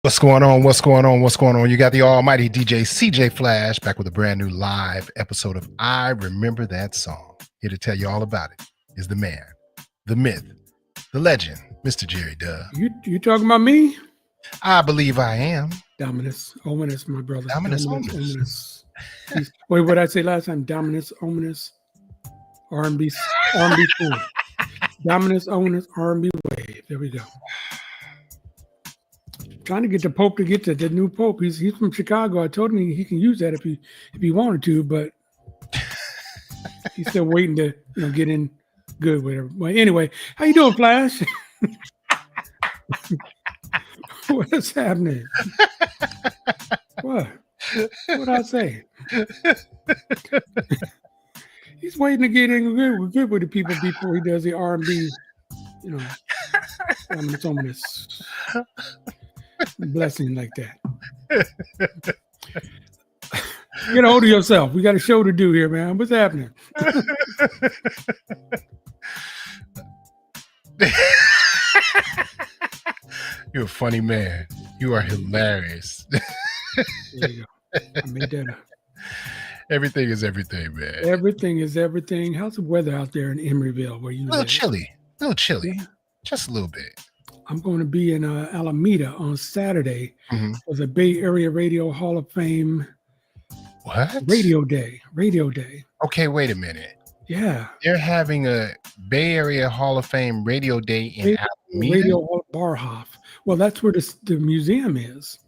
What's going on? What's going on? What's going on? You got the almighty DJ CJ Flash back with a brand new live episode of I Remember That Song. Here to tell you all about it is the man, the myth, the legend, Mr. Jerry Dub. You talking about me? I believe I am. Dominus, ominous, my brother. Dominus, ominous. Wait, what did I say last time? Dominus, ominous, R&B fool. Dominus, ominous, R&B wave. There we go. Trying to get the Pope to get to the new Pope. He's from Chicago. I told him he can use that if he wanted to, but he's still waiting to get in good with her. Well, anyway, how you doing, Flash? What's happening? What I say? He's waiting to get in good with the people before he does the R&B. Ominous. Blessing like that. Get a hold of yourself. We got a show to do here, man. What's happening? You're a funny man. You are hilarious. There you go. I made that up. Everything is everything, man. Everything is everything. How's the weather out there in Emeryville where you live? A little chilly. Yeah. Just a little bit. I'm going to be in Alameda on Saturday for the Bay Area Radio Hall of Fame. What? Radio Day. Okay, wait a minute. Yeah. They're having a Bay Area Hall of Fame Radio Day in Alameda? Radio Hall of Barhoff. Well, that's where the museum is.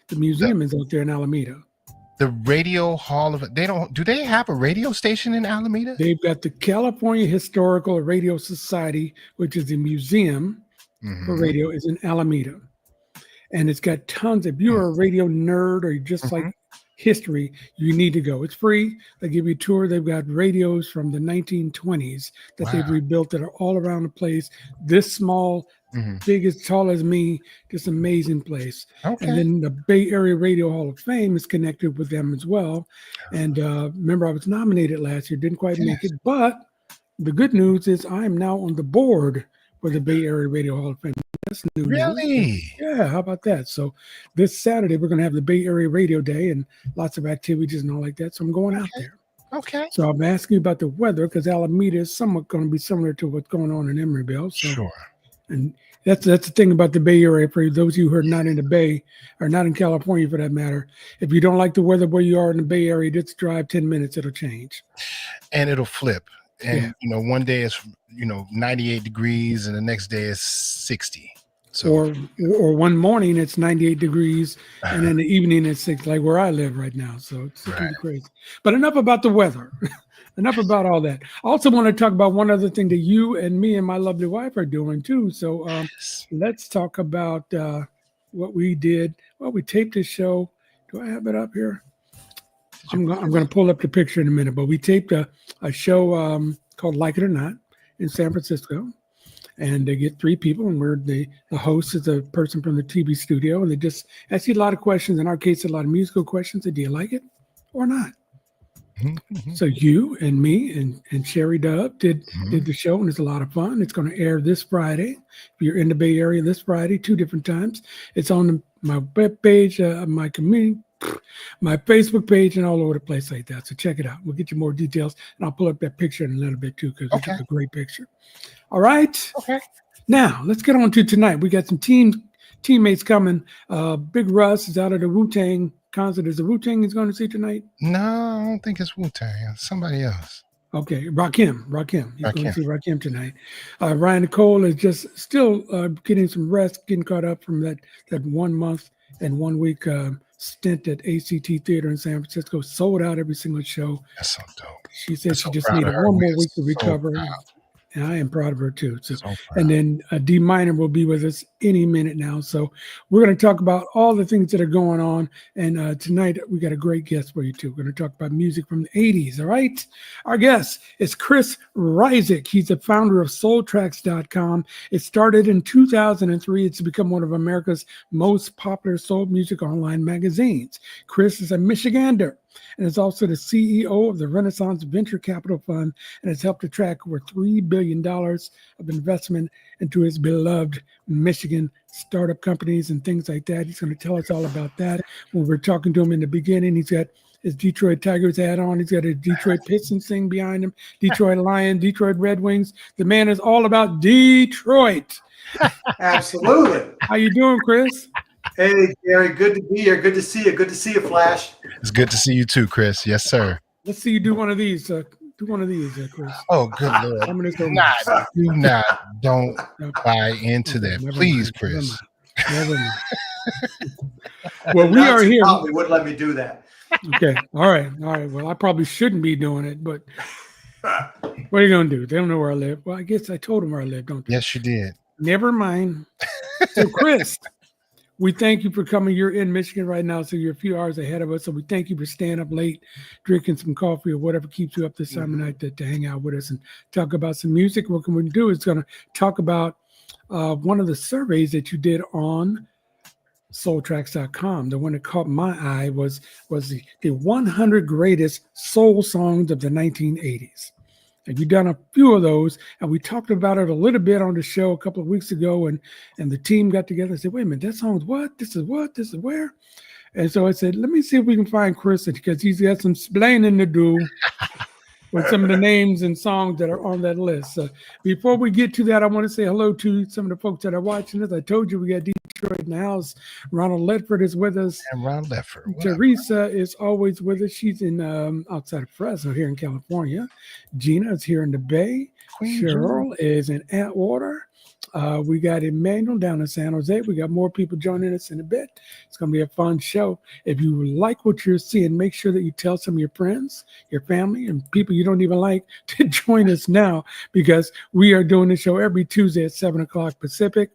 The museum is out there in Alameda. The Radio Hall of... Do they have a radio station in Alameda? They've got the California Historical Radio Society, which is the museum for radio, is in Alameda. And it's got tons. If you're a radio nerd or you just like history, you need to go. It's free. They give you a tour. They've got radios from the 1920s that they've rebuilt that are all around the place. This small, big as tall as me, just amazing place. Okay. And then the Bay Area Radio Hall of Fame is connected with them as well. And remember, I was nominated last year, didn't quite make it. But the good news is I am now on the board for the Bay Area Radio Hall of Fame. That's new. Really? Yeah, how about that? So this Saturday, we're going to have the Bay Area Radio Day and lots of activities and all like that. So I'm going out there. Okay. So I'm asking you about the weather because Alameda is somewhat going to be similar to what's going on in Emeryville. So, sure. And that's the thing about the Bay Area. For those of you who are not in the Bay or not in California for that matter, if you don't like the weather where you are in the Bay Area, just drive 10 minutes. It'll change. And it'll flip. And, one day it's, 98 degrees and the next day is 60. So, or one morning it's 98 degrees and in the evening it's 60, like where I live right now. So it's pretty crazy. But enough about the weather. Enough about all that. I also want to talk about one other thing that you and me and my lovely wife are doing too. So let's talk about what we did. Well, we taped this show. Do I have it up here? I'm going to pull up the picture in a minute, but we taped a show called Like It or Not in San Francisco. And they get 3 people, and we're the host is a person from the TV studio, and they just ask you a lot of questions. In our case, a lot of musical questions. Do you like it or not? So you and me and Sherry Dub did the show, and it's a lot of fun. It's going to air this Friday. If you're in the Bay Area this Friday, 2 different times. It's on my web page, my community, my Facebook page, and all over the place like that. So check it out. We'll get you more details, and I'll pull up that picture in a little bit too because it's a great picture. All right. Okay. Now let's get on to tonight. We got some teammates coming. Big Russ is out of the Wu-Tang concert. Is the Wu-Tang is going to see tonight? No, I don't think it's Wu-Tang. Somebody else. Okay, Rakim. He's going to see Rakim tonight. Ryan Nicole is just still getting some rest, getting caught up from that 1 month and 1 week stint at ACT Theater in San Francisco. Sold out every single show. That's so dope. She said she just needed 1 more week to recover. And I am proud of her too. So and then D Minor will be with us any minute now. So we're going to talk about all the things that are going on. And tonight we got a great guest for you too. We're going to talk about music from the 80s. All right. Our guest is Chris RIZIK. He's the founder of soultracks.com. It started in 2003. It's become one of America's most popular soul music online magazines. Chris is a Michigander. and is also the CEO of the Renaissance Venture Capital Fund and has helped attract over $3 billion of investment into his beloved Michigan startup companies and things like that. He's going to tell us all about that. When we're talking to him in the beginning, he's got his Detroit Tigers hat on. He's got a Detroit Pistons thing behind him, Detroit Lions, Detroit Red Wings. The man is all about Detroit. Absolutely. How you doing, Chris? Hey, Gary, good to be here. Good to see you. Good to see you, Flash. It's good to see you too, Chris. Yes, sir. Let's see you do one of these. Do one of these, Chris. Oh, good Lord. Don't buy into that. Please, Chris. Never mind. Well, we are here. Probably wouldn't let me do that. Okay. All right. Well, I probably shouldn't be doing it, but what are you going to do? They don't know where I live. Well, I guess I told them where I live, don't they? Yes, you did. Never mind. So, Chris, we thank you for coming. You're in Michigan right now, so you're a few hours ahead of us. So we thank you for staying up late, drinking some coffee or whatever keeps you up this time of night to hang out with us and talk about some music. What we're going to do is going to talk about one of the surveys that you did on soultracks.com. The one that caught my eye was the 100 greatest soul songs of the 1980s. And you've done a few of those, and we talked about it a little bit on the show a couple of weeks ago, and the team got together and said, wait a minute, that song's what? This is what? This is where? And so I said, let me see if we can find Chris, because he's got some splaining to do with some of the names and songs that are on that list. Before we get to that, I want to say hello to some of the folks that are watching us. I told you we got Detroit in the house. Ronald Ledford is with us. And Ronald Ledford. Teresa is always with us. She's in outside of Fresno here in California. Gina is here in the Bay. Queen Cheryl is in Atwater. We got Emmanuel down in San Jose. We got more people joining us in a bit. It's going to be a fun show. If you like what you're seeing, make sure that you tell some of your friends, your family, and people you don't even like to join us now, because we are doing the show every Tuesday at 7 o'clock Pacific.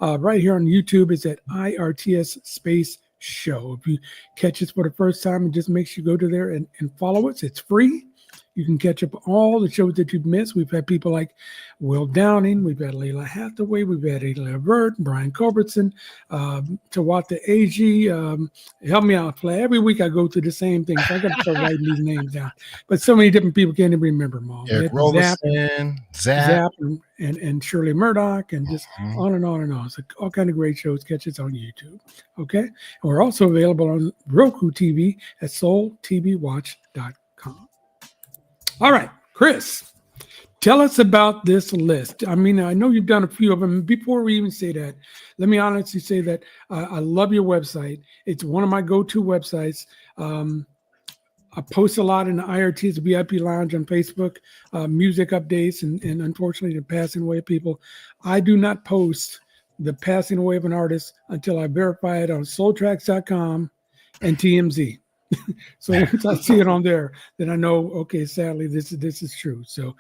Right here on YouTube is at IRTS Space Show. If you catch us for the first time, just make sure you go to there and follow us. It's free. You can catch up all the shows that you've missed. We've had people like Will Downing. We've had Layla Hathaway. We've had Adela Vert, Brian Culbertson, Tawata AG. Help me out, Flair. Every week I go through the same thing. So I got to start writing these names down. But so many different people can't even remember them all. Eric Robertson, Zap, and Shirley Murdoch, and just on and on and on. So all kind of great shows. Catch us on YouTube. Okay. And we're also available on Roku TV at soultvwatch.com. All right, Chris, tell us about this list. I mean, I know you've done a few of them. Before we even say that, let me honestly say that I love your website. It's one of my go-to websites. I post a lot in the IRTS VIP Lounge on Facebook, music updates, and unfortunately the passing away of people. I do not post the passing away of an artist until I verify it on soultracks.com and TMZ. So once I see it on there, then I know, okay, sadly, this is true. So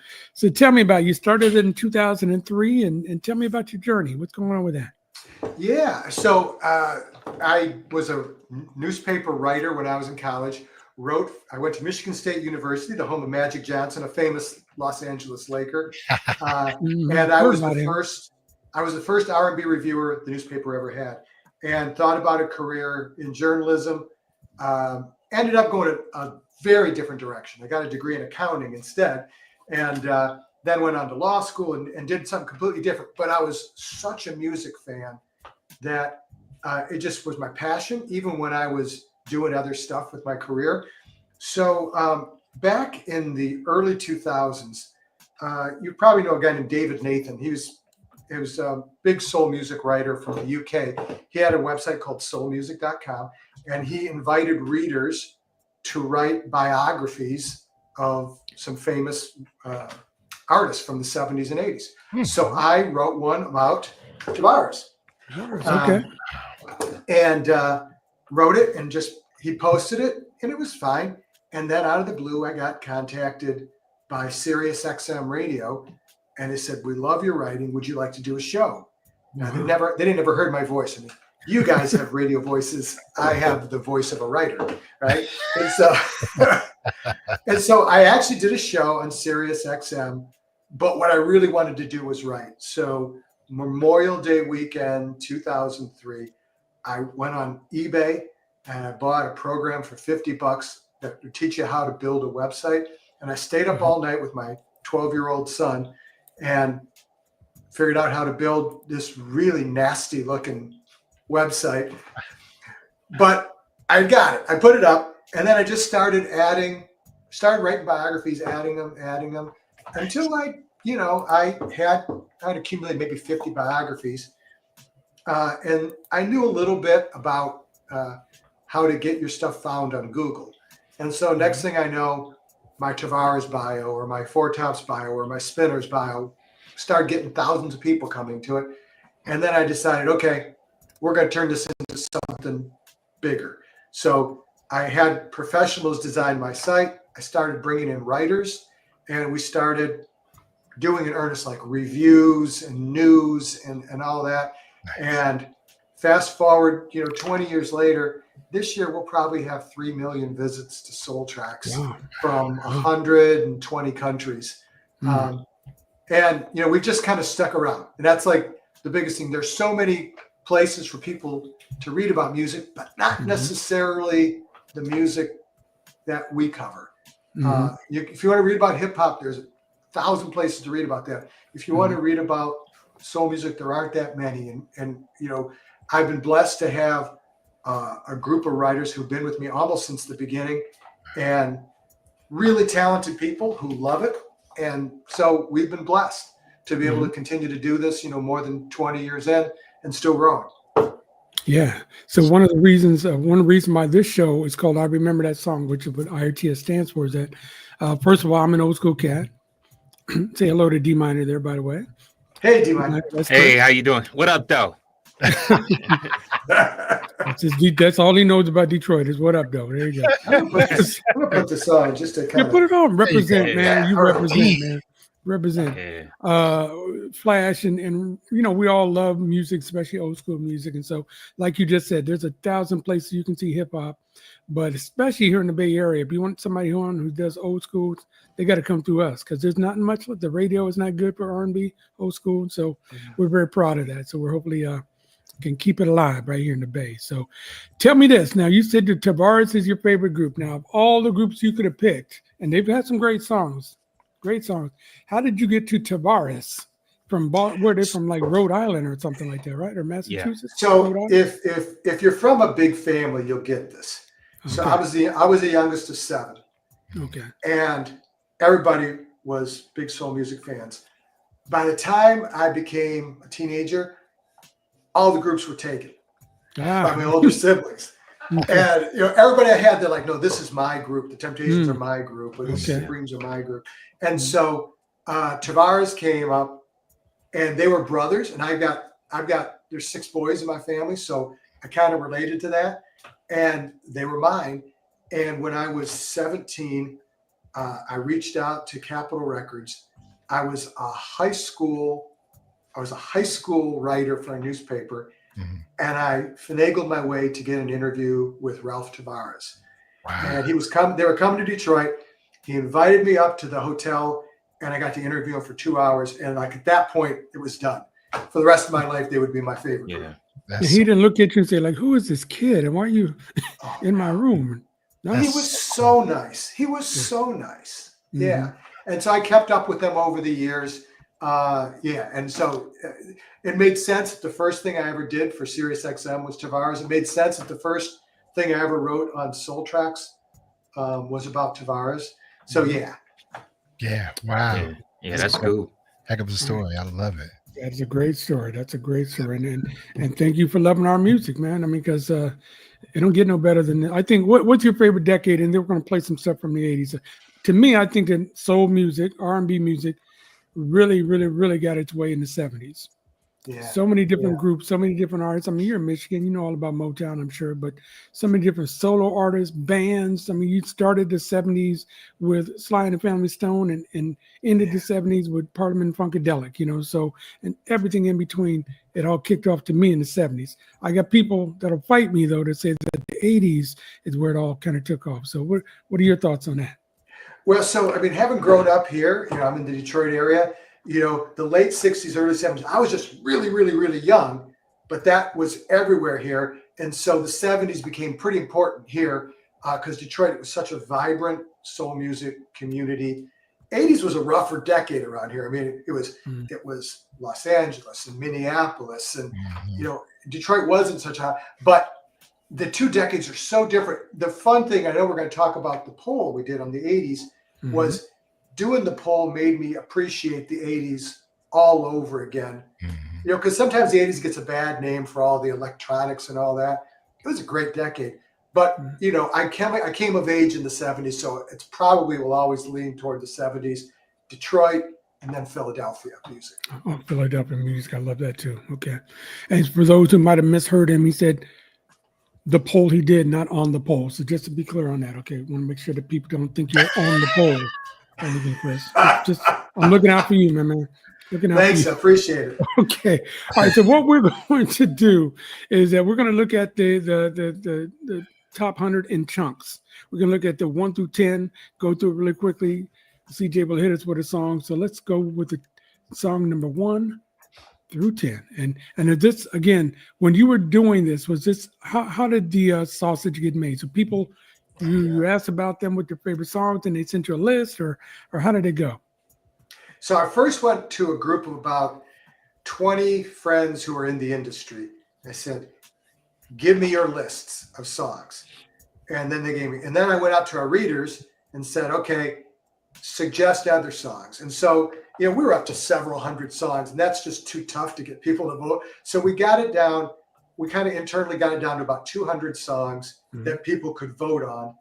tell me about it. You started in 2003, and tell me about your journey. What's going on with that? Yeah, so I was a newspaper writer when I was in college. I went to Michigan State University, the home of Magic Johnson, a famous Los Angeles Laker, and I was the first R&B reviewer the newspaper ever had, and thought about a career in journalism. Ended up going a very different direction. I got a degree in accounting instead, and then went on to law school and did something completely different. But I was such a music fan that it just was my passion, even when I was doing other stuff with my career. So back in the early 2000s, you probably know a guy named David Nathan. He was a big soul music writer from the UK. He had a website called soulmusic.com, and he invited readers to write biographies of some famous artists from the 70s and 80s. So I wrote one about Javaris. Okay. And wrote it, and he posted it, and it was fine. And then out of the blue, I got contacted by Sirius XM Radio, and they said, "We love your writing. Would you like to do a show?" Now, they didn't ever heard my voice. I mean, you guys have radio voices. I have the voice of a writer, right? And so I actually did a show on Sirius XM, but what I really wanted to do was write. So Memorial Day weekend, 2003, I went on eBay and I bought a program for $50 that would teach you how to build a website. And I stayed up all night with my 12-year-old son and figured out how to build this really nasty looking website. But I got it. I put it up, and then I just started writing biographies, adding them until I had accumulated maybe 50 biographies. And I knew a little bit about how to get your stuff found on Google. And so next thing I know, my Tavares bio or my Four Tops bio or my Spinners bio started getting thousands of people coming to it. And then I decided, okay, we're going to turn this into something bigger. So I had professionals design my site. I started bringing in writers, and we started doing in earnest like reviews and news and all that. Nice. And fast forward, 20 years later, this year we'll probably have 3 million visits to Soul Tracks from 120 countries. And we've just kind of stuck around, and that's like the biggest thing. There's so many places for people to read about music, but not necessarily the music that we cover. If you want to read about hip hop, there's 1,000 places to read about that. If you want to read about soul music, there aren't that many. And I've been blessed to have a group of writers who've been with me almost since the beginning, and really talented people who love it. And so we've been blessed to be able to continue to do this, more than 20 years in and still growing. Yeah. So one reason why this show is called I Remember That Song, which is what IRTS stands for, is that, first of all, I'm an old school cat. Say hello to D Minor there, by the way. Hey, D Minor. Hey, how you doing? What up, though? That's all he knows about Detroit is what up, though. There you go. I'm going to put this on just to kind of put it on. Represent, man. You represent, man. Represent. Yeah. Flash and we all love music, especially old school music. And so, like you just said, there's 1,000 places you can see hip hop, but especially here in the Bay Area, if you want somebody who does old school, they got to come through us because there's not much. The radio is not good for R&B old school, so we're very proud of that. So we're hopefully can keep it alive right here in the Bay. So tell me this. Now, you said that Tavares is your favorite group. Now, of all the groups you could have picked, and they've had some great songs. How did you get to Tavares? Where they're from, like Rhode Island or something like that, right? Or Massachusetts? Yeah. So if you're from a big family, you'll get this. Okay. So I was the youngest of 7. Okay. And everybody was big soul music fans. By the time I became a teenager, all the groups were taken by my older siblings. Okay. And everybody I had, they're like, no, this is my group. The Temptations are my group, or the Supremes are my group. And so Tavares came up, and they were brothers. And there's 6 boys in my family, so I kind of related to that. And they were mine. And when I was 17, I reached out to Capitol Records. I was a high school writer for a newspaper, and I finagled my way to get an interview with Ralph Tavares. Wow. And they were coming to Detroit. He invited me up to the hotel, and I got to interview him for 2 hours. And like at that point, it was done. For the rest of my life, they would be my favorite group. He didn't look at you and say, like, who is this kid? And why are you in my room? No, he was so nice. He was so nice. Yeah. And so I kept up with them over the years. And so it made sense that the first thing I ever did for Sirius XM was Tavares. It made sense that the first thing I ever wrote on Soul Tracks was about Tavares. So yeah. Wow. Yeah, that's cool. Heck of a story. I love it. That's a great story. And thank you for loving our music, man. I mean, because it don't get no better than that. I think what's your favorite decade? And then we're going to play some stuff from the 80s. To me, I think that soul music, R&B music, really, really, really got its way in the 70s. Yeah. So many different groups, so many different artists. I mean, you're in Michigan, you know all about Motown, I'm sure, but so many different solo artists, bands. I mean, you started the 70s with Sly and the Family Stone and ended the 70s with Parliament Funkadelic, so, and everything in between, it all kicked off to me in the 70s. I got people that'll fight me, though, to say that the 80s is where it all kind of took off. So what are your thoughts on that? Well, so, I mean, having grown up here, I'm in the Detroit area, the late 60s, early 70s, I was just really, really, really young, but that was everywhere here. And so the 70s became pretty important here. because Detroit, it was such a vibrant soul music community. 80s was a rougher decade around here. I mean, it was Los Angeles and Minneapolis, and Detroit wasn't such a, but the two decades are so different. The fun thing, I know we're going to talk about the poll we did on the 80s, was doing the poll made me appreciate the 80s all over again. Because sometimes the 80s gets a bad name for all the electronics and all that. It was a great decade. But, I came of age in the 70s, so it's probably will always lean toward the 70s, Detroit, and then Philadelphia music. Oh, Philadelphia music. I love that too. Okay. And for those who might have misheard him, he said the poll he did, not on the poll. So just to be clear on that, okay, want to make sure that people don't think you're on the poll. Anything, Chris. I'm looking out for you, my man. Thanks, I appreciate it. Okay. All right. So what we're going to do is that we're going to look at the top 100 in chunks. We're going to look at the 1 through 10, go through it really quickly. CJ will hit us with a song. So let's go with the song number 1 through 10. And this, again, when you were doing this, was this, how did the sausage get made? So people, you asked about them with their favorite songs and they sent you a list, or how did it go? So I first went to a group of about 20 friends who were in the industry. I said, give me your lists of songs. And then they gave me, and then I went out to our readers and said, okay, suggest other songs. And so, we were up to several hundred songs, and that's just too tough to get people to vote. So we got it down, we kind of internally got it down to about 200 songs that people could vote on.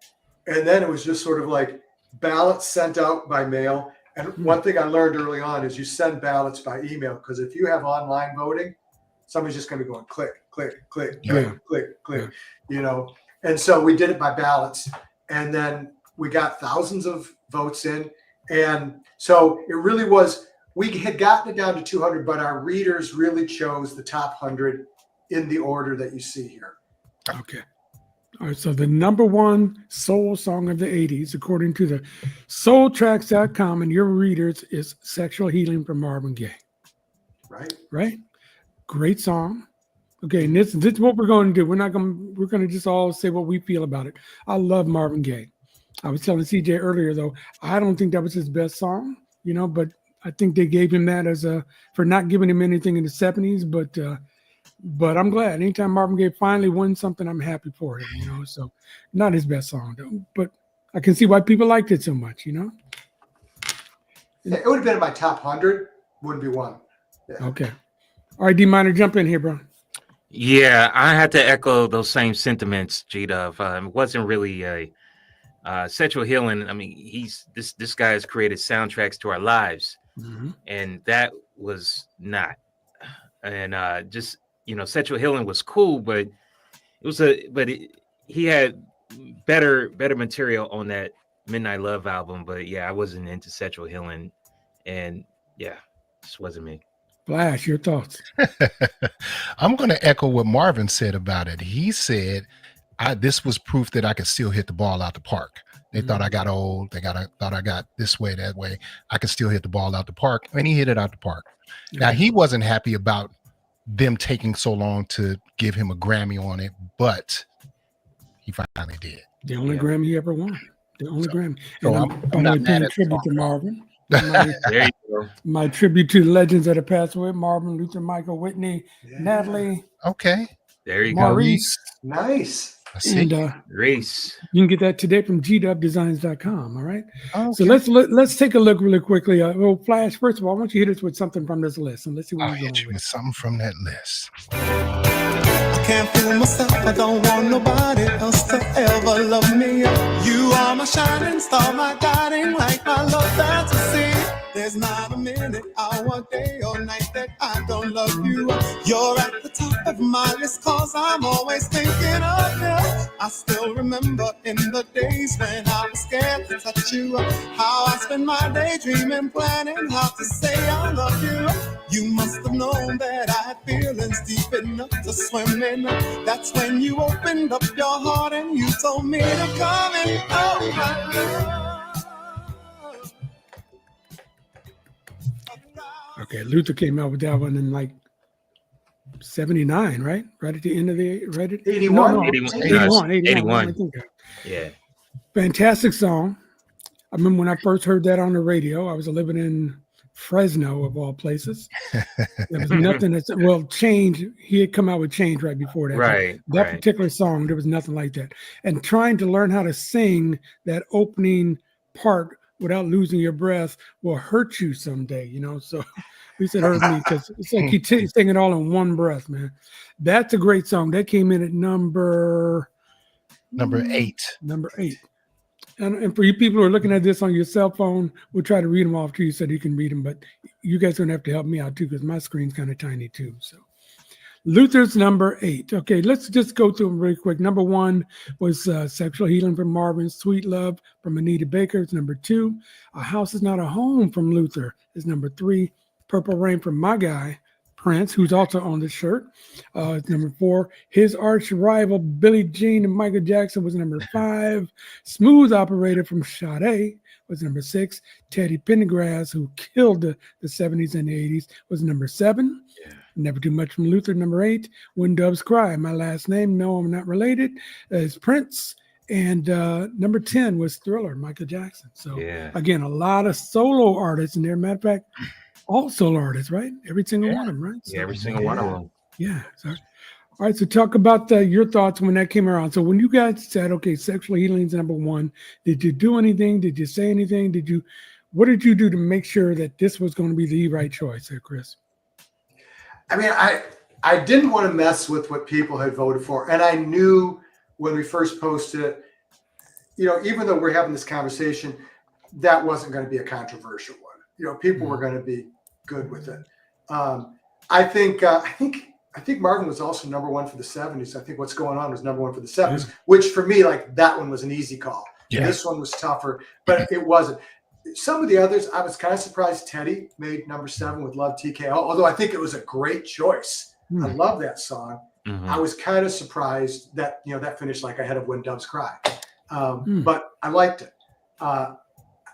And then it was just sort of like ballots sent out by mail. And one thing I learned early on is you send ballots by email, because if you have online voting, somebody's just going to be going click, click, click, click, click, click, And so we did it by ballots, and then we got thousands of votes in. And so it really was, we had gotten it down to 200, but our readers really chose the top 100 in the order that you see here. Okay. All right, so the number 1 soul song of the 80s, according to the soultracks.com and your readers, is Sexual Healing from Marvin Gaye. Right? Great song. Okay, and this is what we're going to do. We're going to just all say what we feel about it. I love Marvin Gaye. I was telling CJ earlier, though, I don't think that was his best song, but I think they gave him that for not giving him anything in the 70s, but I'm glad. Anytime Marvin Gaye finally wins something, I'm happy for him, So not his best song, though. But I can see why people liked it so much, It would have been in my top 100. Wouldn't be one. Yeah. Okay. All right, D-Minor, jump in here, bro. Yeah, I had to echo those same sentiments, G-Dub. It wasn't really a Sexual Healing. I mean, this guy has created soundtracks to our lives, and that was not. And Sexual Healing was cool, but he had better material on that Midnight Love album. But yeah, I wasn't into Sexual Healing, and yeah, this wasn't me. Flash, your thoughts? I'm going to echo what Marvin said about it. He said, this was proof that I could still hit the ball out the park. They thought I got old. Thought I got this way, that way. I could still hit the ball out the park, and he hit it out the park. Now, he wasn't happy about them taking so long to give him a Grammy on it, but he finally did. The only Grammy he ever won. The only Grammy. So I'm not mad at tribute to Marvin. There you go. My tribute to the legends that have passed away: Marvin, Luther, Michael, Whitney, Natalie. Okay. There you Maurice. Go. Nice. And Reese. You can get that today from gwdesigns.com. All right. Okay. So let's take a look really quickly. Flash. First of all, I want you to hit us with something from this list, and let's see what I'll we're hit you going with something from that list. I can't fool myself. I don't want nobody else to ever love me. You are my shining star, my guiding light, my love fantasy. There's not a minute, hour, day, or night that I don't love you. You're at the top of my list, cause I'm always thinking of you. I still remember in the days when I was scared to touch you, how I spent my day dreaming, planning how to say I love you. You must have known that I had feelings deep enough to swim in. That's when you opened up your heart and you told me to come in. Oh, my love. Okay, Luther came out with that one in like 79, right? Right at the end of the 81? No, 81. 81. 81. I think. Yeah. Fantastic song. I remember when I first heard that on the radio. I was living in Fresno, of all places. There was nothing that's, well, Change, he had come out with Change right before that. Right. That particular song, there was nothing like that. And trying to learn how to sing that opening part without losing your breath will hurt you someday, you know? So we said hurt me because it's like you sing it all in one breath, man. That's a great song. That came in at number 8. Number 8. And for you people who are looking at this on your cell phone, we'll try to read them off to you so that you can read them. But you guys are going to have to help me out too because my screen's kind of tiny too. So Luther's number 8. Okay, let's just go through them really quick. Number 1 was Sexual Healing from Marvin. Sweet Love from Anita Baker. It's number 2. A House Is Not a Home from Luther is number 3. Purple Rain from my guy, Prince, who's also on the shirt. It's number 4. His arch rival, Billie Jean and Michael Jackson, was number 5. Smooth Operator from Sade was number 6. Teddy Pendergrass, who killed the 70s and the 80s, was number 7. Yeah. Never Too Much from Luther, number 8. When Doves Cry, my last name, no, I'm not related, is Prince. And number 10 was Thriller, Michael Jackson. So, again, a lot of solo artists in there. Matter of fact, all solo artists, right? Every single one of them, right? So, every single one of them. Yeah. So, all right. So talk about your thoughts when that came around. So when you guys said, okay, Sexual Healing is number 1, did you do anything? Did you say anything? What did you do to make sure that this was going to be the right choice there, Chris? I mean, I didn't want to mess with what people had voted for. And I knew when we first posted it, you know, even though we're having this conversation, that wasn't going to be a controversial one. You know, people were going to be good with it. I think Marvin was also number 1 for the 70s. I think What's Going On was number 1 for the 70s, which for me, like that one was an easy call. Yeah. This one was tougher, but it wasn't. Some of the others, I was kind of surprised Teddy made number 7 with Love TKO, although I think it was a great choice. I love that song. I was kind of surprised that, you know, that finished like ahead of When Doves Cry. But I liked it.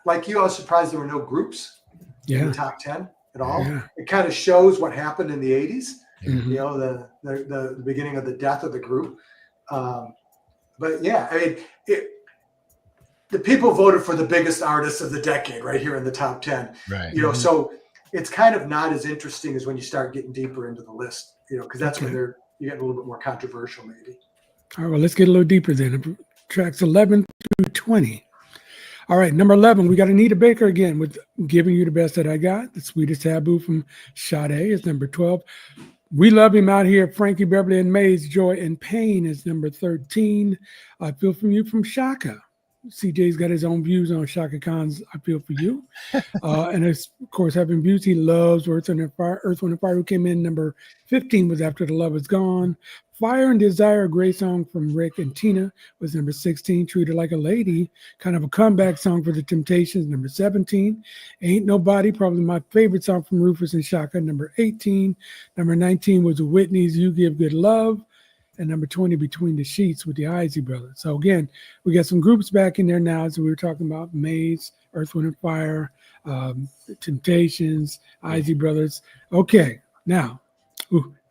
Like you, I was surprised there were no groups in the top 10 at all. Yeah. It kind of shows what happened in the 80s, you know, the beginning of the death of the group. But yeah, I mean, the people voted for the biggest artists of the decade right here in the top 10. Right. You know, so it's kind of not as interesting as when you start getting deeper into the list, you know, because that's when you get a little bit more controversial maybe. All right, well, let's get a little deeper then. Tracks 11 through 20. All right, number 11, we got Anita Baker again with Giving You the Best That I Got. The Sweetest Taboo from Sade is number 12. We Love Him Out Here, Frankie Beverly and Mays, Joy and Pain is number 13. I Feel From You from Shaka. CJ's got his own views on Shaka Khan's I Feel For You. And of course, having views, he loves Earth, Wind, and Fire, who came in number 15 was After the Love Is Gone. Fire and Desire, a great song from Rick and Tina, was number 16. Treated Like a Lady, kind of a comeback song for the Temptations, number 17. Ain't Nobody, probably my favorite song from Rufus and Shaka, number 18. Number 19 was the Whitney's You Give Good Love. And number 20, Between the Sheets with the Isley Brothers. So again, we got some groups back in there now. As we were talking about Maze, Earth, Wind, and Fire, Temptations, Isley Brothers. Okay, now,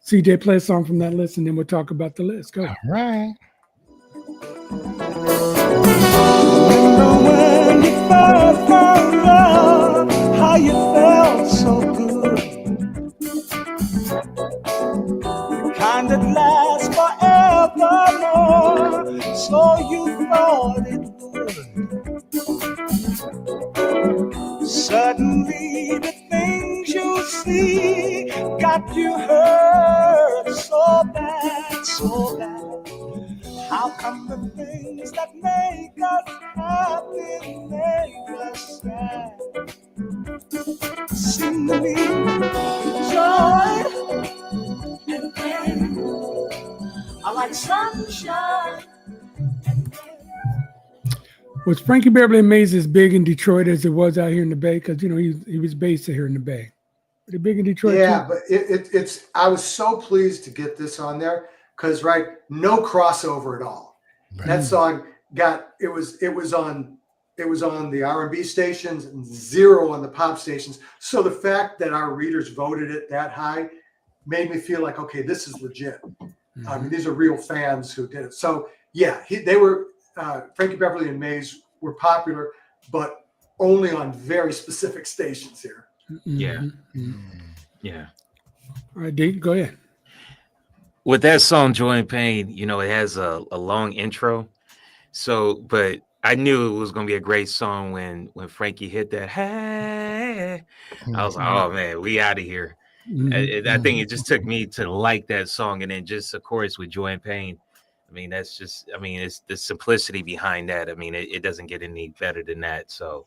CJ, play a song from that list, and then we'll talk about the list. Go. All right. When you first found love, how you felt so good. The kind that lasts forevermore, so you thought it would. Suddenly the things you see got you hurt so bad, so bad. How come the things that make us happy make us sad? Seem to me joy and pain are like sunshine. Was Frankie Beverly and Mays as big in Detroit as it was out here in the Bay? Because, you know, he was based here in the Bay. Were they big in Detroit? Yeah, too? but it's. I was so pleased to get this on there because no crossover at all. Right. That song it was on the R&B stations and 0 on the pop stations. So the fact that our readers voted it that high made me feel like, okay, this is legit. I mean, these are real fans who did it. So yeah, they were. Frankie Beverly and Maze were popular, but only on very specific stations here. Yeah. Mhm. Yeah. All right, Dave, go ahead. With that song, Joy and Pain, you know, it has a long intro. So, but I knew it was gonna be a great song when Frankie hit that. Hey, I was like, oh man, we out of here. I think it just took me to like that song, and then just of course with Joy and Pain. I mean, that's just. I mean, it's the simplicity behind that. I mean, it doesn't get any better than that. So,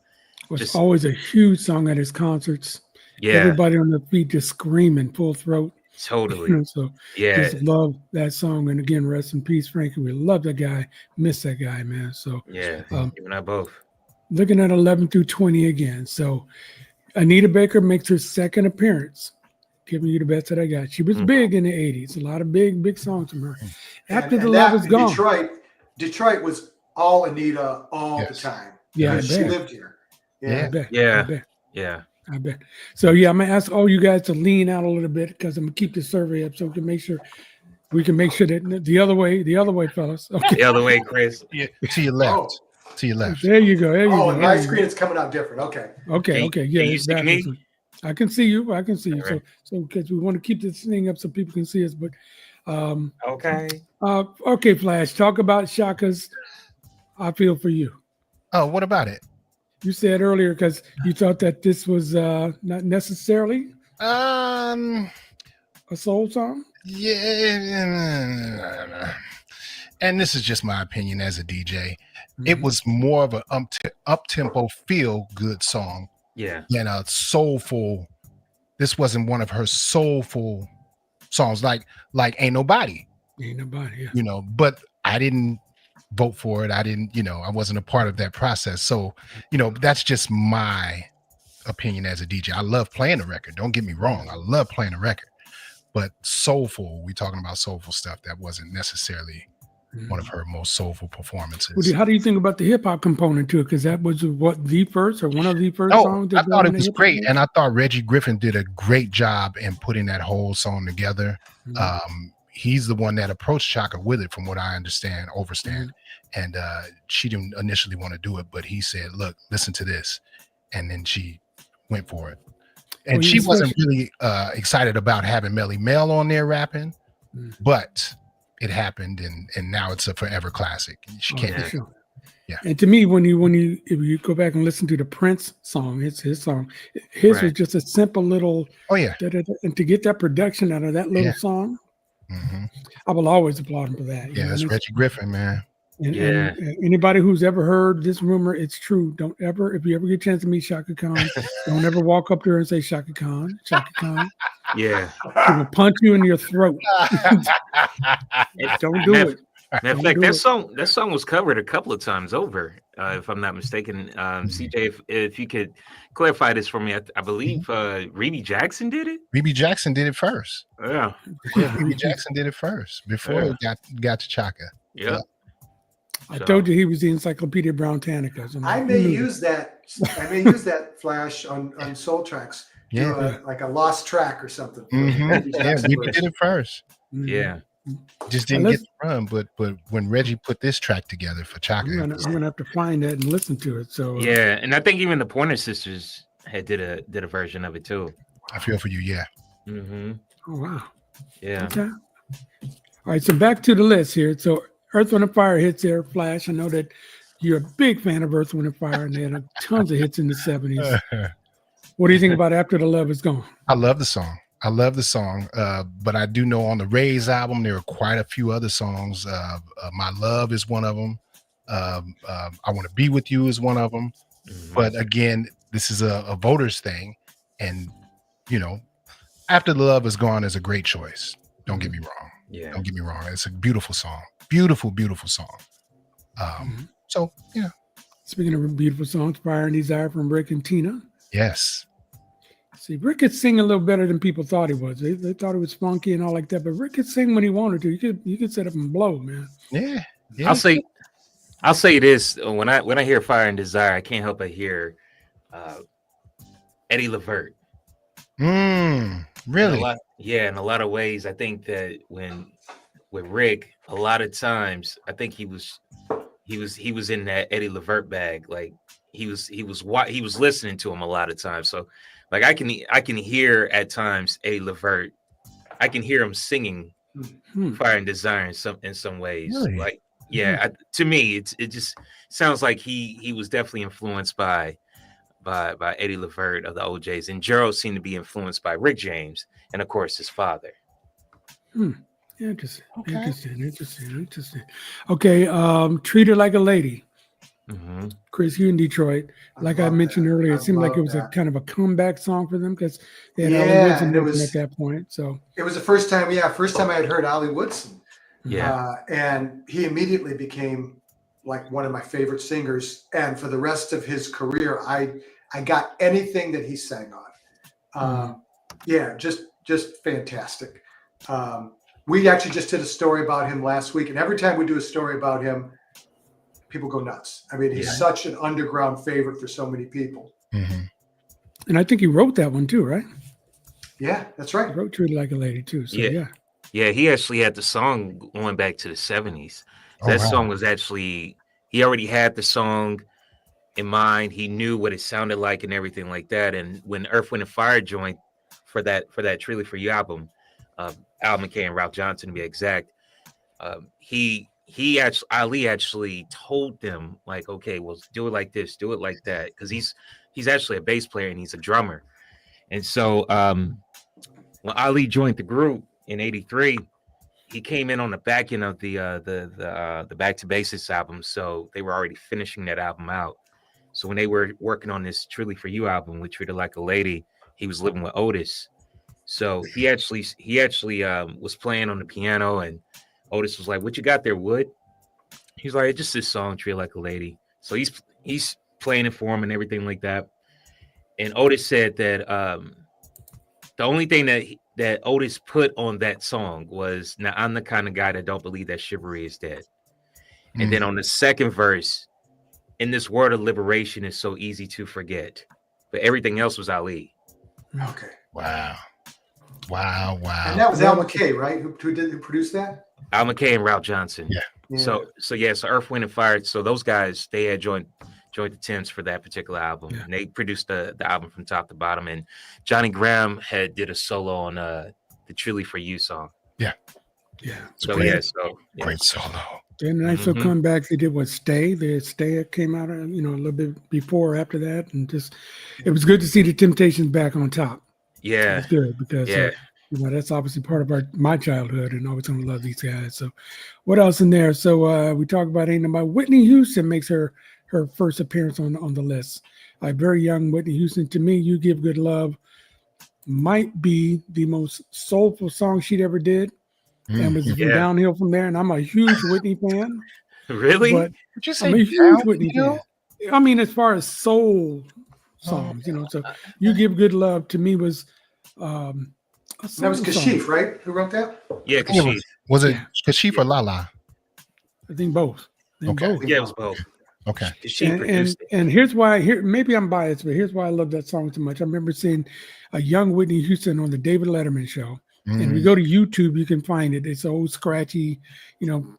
Was just always a huge song at his concerts. yeah, Everybody on their feet just screaming full throat. totally. So Yeah, just love that song. And again, rest in peace, Frankie. We love that guy. Miss that guy, man. So yeah. You and I both. looking at 11 through 20 again. So Anita Baker makes her second appearance. Giving you the best that I got. She was big in the 80s. A lot of big songs from her. After the love is gone. Detroit was all Anita all the time. Yeah, I she bet. lived here. I bet. Yeah. I bet. Yeah. I bet. So yeah, I'm gonna ask all you guys to lean out a little bit because I'm gonna keep the survey up so we can make sure that the other way, fellas. Okay. The other way, Chris. Yeah, to your left. To your left. There you go. On my screen, it's coming out different. Okay. Okay. Yeah. Can you see me? I can see you. I can see you. Right. So because we want to keep this thing up so people can see us. But Okay. Okay, Flash. Talk about Shaka's "I Feel for You." Oh, what about it? You said earlier because you thought that this was not necessarily a soul song. Yeah. And this is just my opinion as a DJ. It was more of an up-tempo feel-good song than a soulful. This wasn't one of her soulful songs like Ain't Nobody. Ain't Nobody, yeah. You know, but I didn't vote for it. I didn't, I wasn't a part of that process. So, that's just my opinion as a DJ. I love playing the record. Don't get me wrong. I love playing the record. But soulful, we talking about soulful stuff that wasn't necessarily one of her most soulful performances. Well, how do you think about the hip hop component to it? Because that was the first or one of the first songs. I thought it was great, and I thought Reggie Griffin did a great job in putting that whole song together. He's the one that approached Chaka with it, from what I understand, and she didn't initially want to do it, but he said, "Look, listen to this," and then she went for it. And she wasn't really excited about having Melly Mel on there rapping, but it happened, and now it's a forever classic. She can't. Sure. Yeah. And to me, if you go back and listen to the Prince song, it's his song. His was just a simple little. Oh yeah. And to get that production out of that little song, I will always applaud him for that. Yeah, that's Reggie Griffin, man. And anybody who's ever heard this rumor, it's true. Don't ever, if you ever get a chance to meet Shaka Khan, don't ever walk up to her and say Shaka Khan, Shaka Khan. Yeah. She will punch you in your throat. Don't do it. Matter of fact, that song was covered a couple of times over, if I'm not mistaken. CJ, if you could clarify this for me, I believe Rebe Jackson did it. Rebe Jackson did it first. Yeah, Rebe Jackson did it first before it got to Chaka. Yeah. I told you he was the Encyclopedia Britannica. I may use that Flash on Soul Tracks. Like a lost track or something. Yeah, Rebe did it first. Yeah. Just didn't get the run, but when Reggie put this track together for Chaka, I'm gonna have to find that and listen to it. So yeah, and I think even the Pointer Sisters did a version of it too. I Feel for You, yeah. Oh wow. Yeah. Okay. All right, so back to the list here. So Earth, Wind, and Fire hits there. Flash, I know that you're a big fan of Earth, Wind, and Fire, and they had tons of hits in the 70s. What do you think about After the Love Is Gone? I love the song. But I do know on the Rays album, there are quite a few other songs. My Love is one of them. I Want to Be With You is one of them. But again, this is a voters thing. And, After the Love Is Gone is a great choice. Don't get me wrong. Yeah. Don't get me wrong. It's a beautiful song. Beautiful, beautiful song. So, Speaking of beautiful songs, Fire and Desire from Rick and Tina. Yes. See, Rick could sing a little better than people thought he was. They thought he was funky and all like that, but Rick could sing when he wanted to. You could sit up and blow, man. Yeah. I'll say this: when I hear Fire and Desire, I can't help but hear Eddie Levert. Really? In a lot of ways, I think that with Rick, a lot of times, I think he was he was in that Eddie Levert bag. Like he was listening to him a lot of times. So like I can hear at times Eddie Levert. I can hear him singing Fire and Desire in some ways. Really? Like to me it just sounds like he was definitely influenced by Eddie Levert of the OJs, and Gerald seemed to be influenced by Rick James and of course his father. Interesting. Okay, Treat Her Like a Lady. Chris, you in Detroit. Like I mentioned earlier, it seemed like it was a kind of a comeback song for them because they had Ollie Woodson at that point. So it was the first time I had heard Ollie Woodson. Yeah. And he immediately became like one of my favorite singers. And for the rest of his career, I got anything that he sang on. Just fantastic. We actually just did a story about him last week, and every time we do a story about him, people go nuts. I mean, he's such an underground favorite for so many people. And I think he wrote that one too, right? Yeah, that's right. He wrote Treat Her Like a Lady too. So yeah, he actually had the song going back to the 70s. Song was actually, he already had the song in mind. He knew what it sounded like and everything like that. And when Earth, Wind and Fire joined for that Truly For You album, Al McKay and Ralph Johnson to be exact, Ali actually told them like, okay, well, do it like this, do it like that, because he's actually a bass player and he's a drummer. And so when Ali joined the group in '83, he came in on the back end of the Back to Basics album, so they were already finishing that album out. So when they were working on this Truly For You album with Treat Her Like a Lady, he was living with Otis. So he actually was playing on the piano, and Otis was like, "What you got there, Wood?" He's like, "Just this song, Treat Her Like a Lady." So he's playing it for him and everything like that. And Otis said that the only thing that Otis put on that song was, "Now I'm the kind of guy that don't believe that chivalry is dead." And then on the second verse, "In this world of liberation is so easy to forget," but everything else was Ali. Okay. Wow. And that was Al McKay, right? Who produced that? Al McKay and Ralph Johnson. Yeah. So Earth, Wind and Fire. So those guys, they had joined the Temps for that particular album. And they produced the album from top to bottom. And Johnny Graham did a solo on the Truly For You song. Yeah. So great solo. And also comebacks, they did Stay. The Stay came out, a little bit before or after that, and just it was good to see the Temptations back on top. Yeah, it's good because that's obviously part of my childhood, and always gonna love these guys. So, what else in there? So we talk about Ain't Nobody. Whitney Houston makes her first appearance on the list. Very young Whitney Houston. To me, You Give Good Love might be the most soulful song she'd ever did. And was downhill from there. And I'm a huge Whitney fan. Really? But Would you say I'm a huge Whitney fan. I mean, as far as soul songs, so You Give Good Love to me was that was Kashif, right? Who wrote that? Yeah, Kashif. Was it Kashif or Lala? I think both. Both. Yeah, it was both. Okay. And here's why. Maybe I'm biased, but here's why I love that song so much. I remember seeing a young Whitney Houston on the David Letterman show. And if you go to YouTube, you can find it. It's old, scratchy,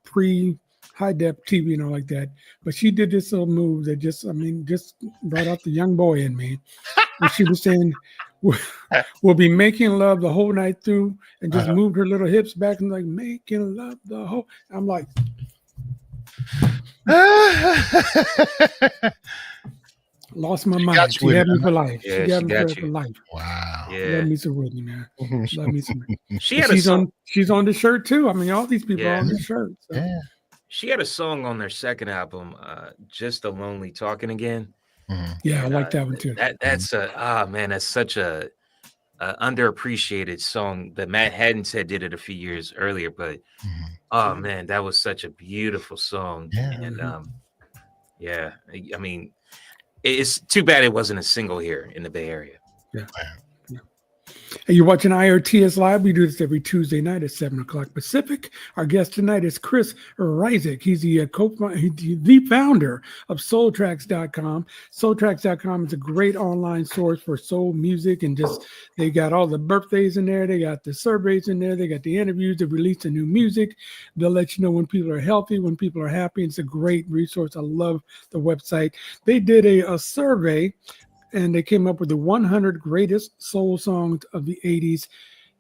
pre-high def TV, like that. But she did this little move that just brought out the young boy in me. And she was saying, "We'll be making love the whole night through," and just moved her little hips back and like making love the whole. I'm like, lost my mind. She had me for life. Yeah, she got me for life. Wow. Yeah. Love me some Whitney, man. Love me some. She's on the shirt too. I mean, all these people are on the shirt. So. Yeah. She had a song on their second album, "Just a Lonely Talking Again." Yeah, I like that one too. That's such a underappreciated song that Matt Haddon did it a few years earlier, but oh man, that was such a beautiful song. Yeah. And I mean, it's too bad it wasn't a single here in the Bay Area. Yeah. And you're watching IRTS Live. We do this every Tuesday night at 7 o'clock Pacific. Our guest tonight is Chris RIZIK. He's the founder of soultracks.com. Soultracks.com is a great online source for soul music, and just they got all the birthdays in there. They got the surveys in there. They got the interviews. They release the new music. They'll let you know when people are healthy, when people are happy. It's a great resource. I love the website. They did a survey, and they came up with the 100 greatest soul songs of the 80s.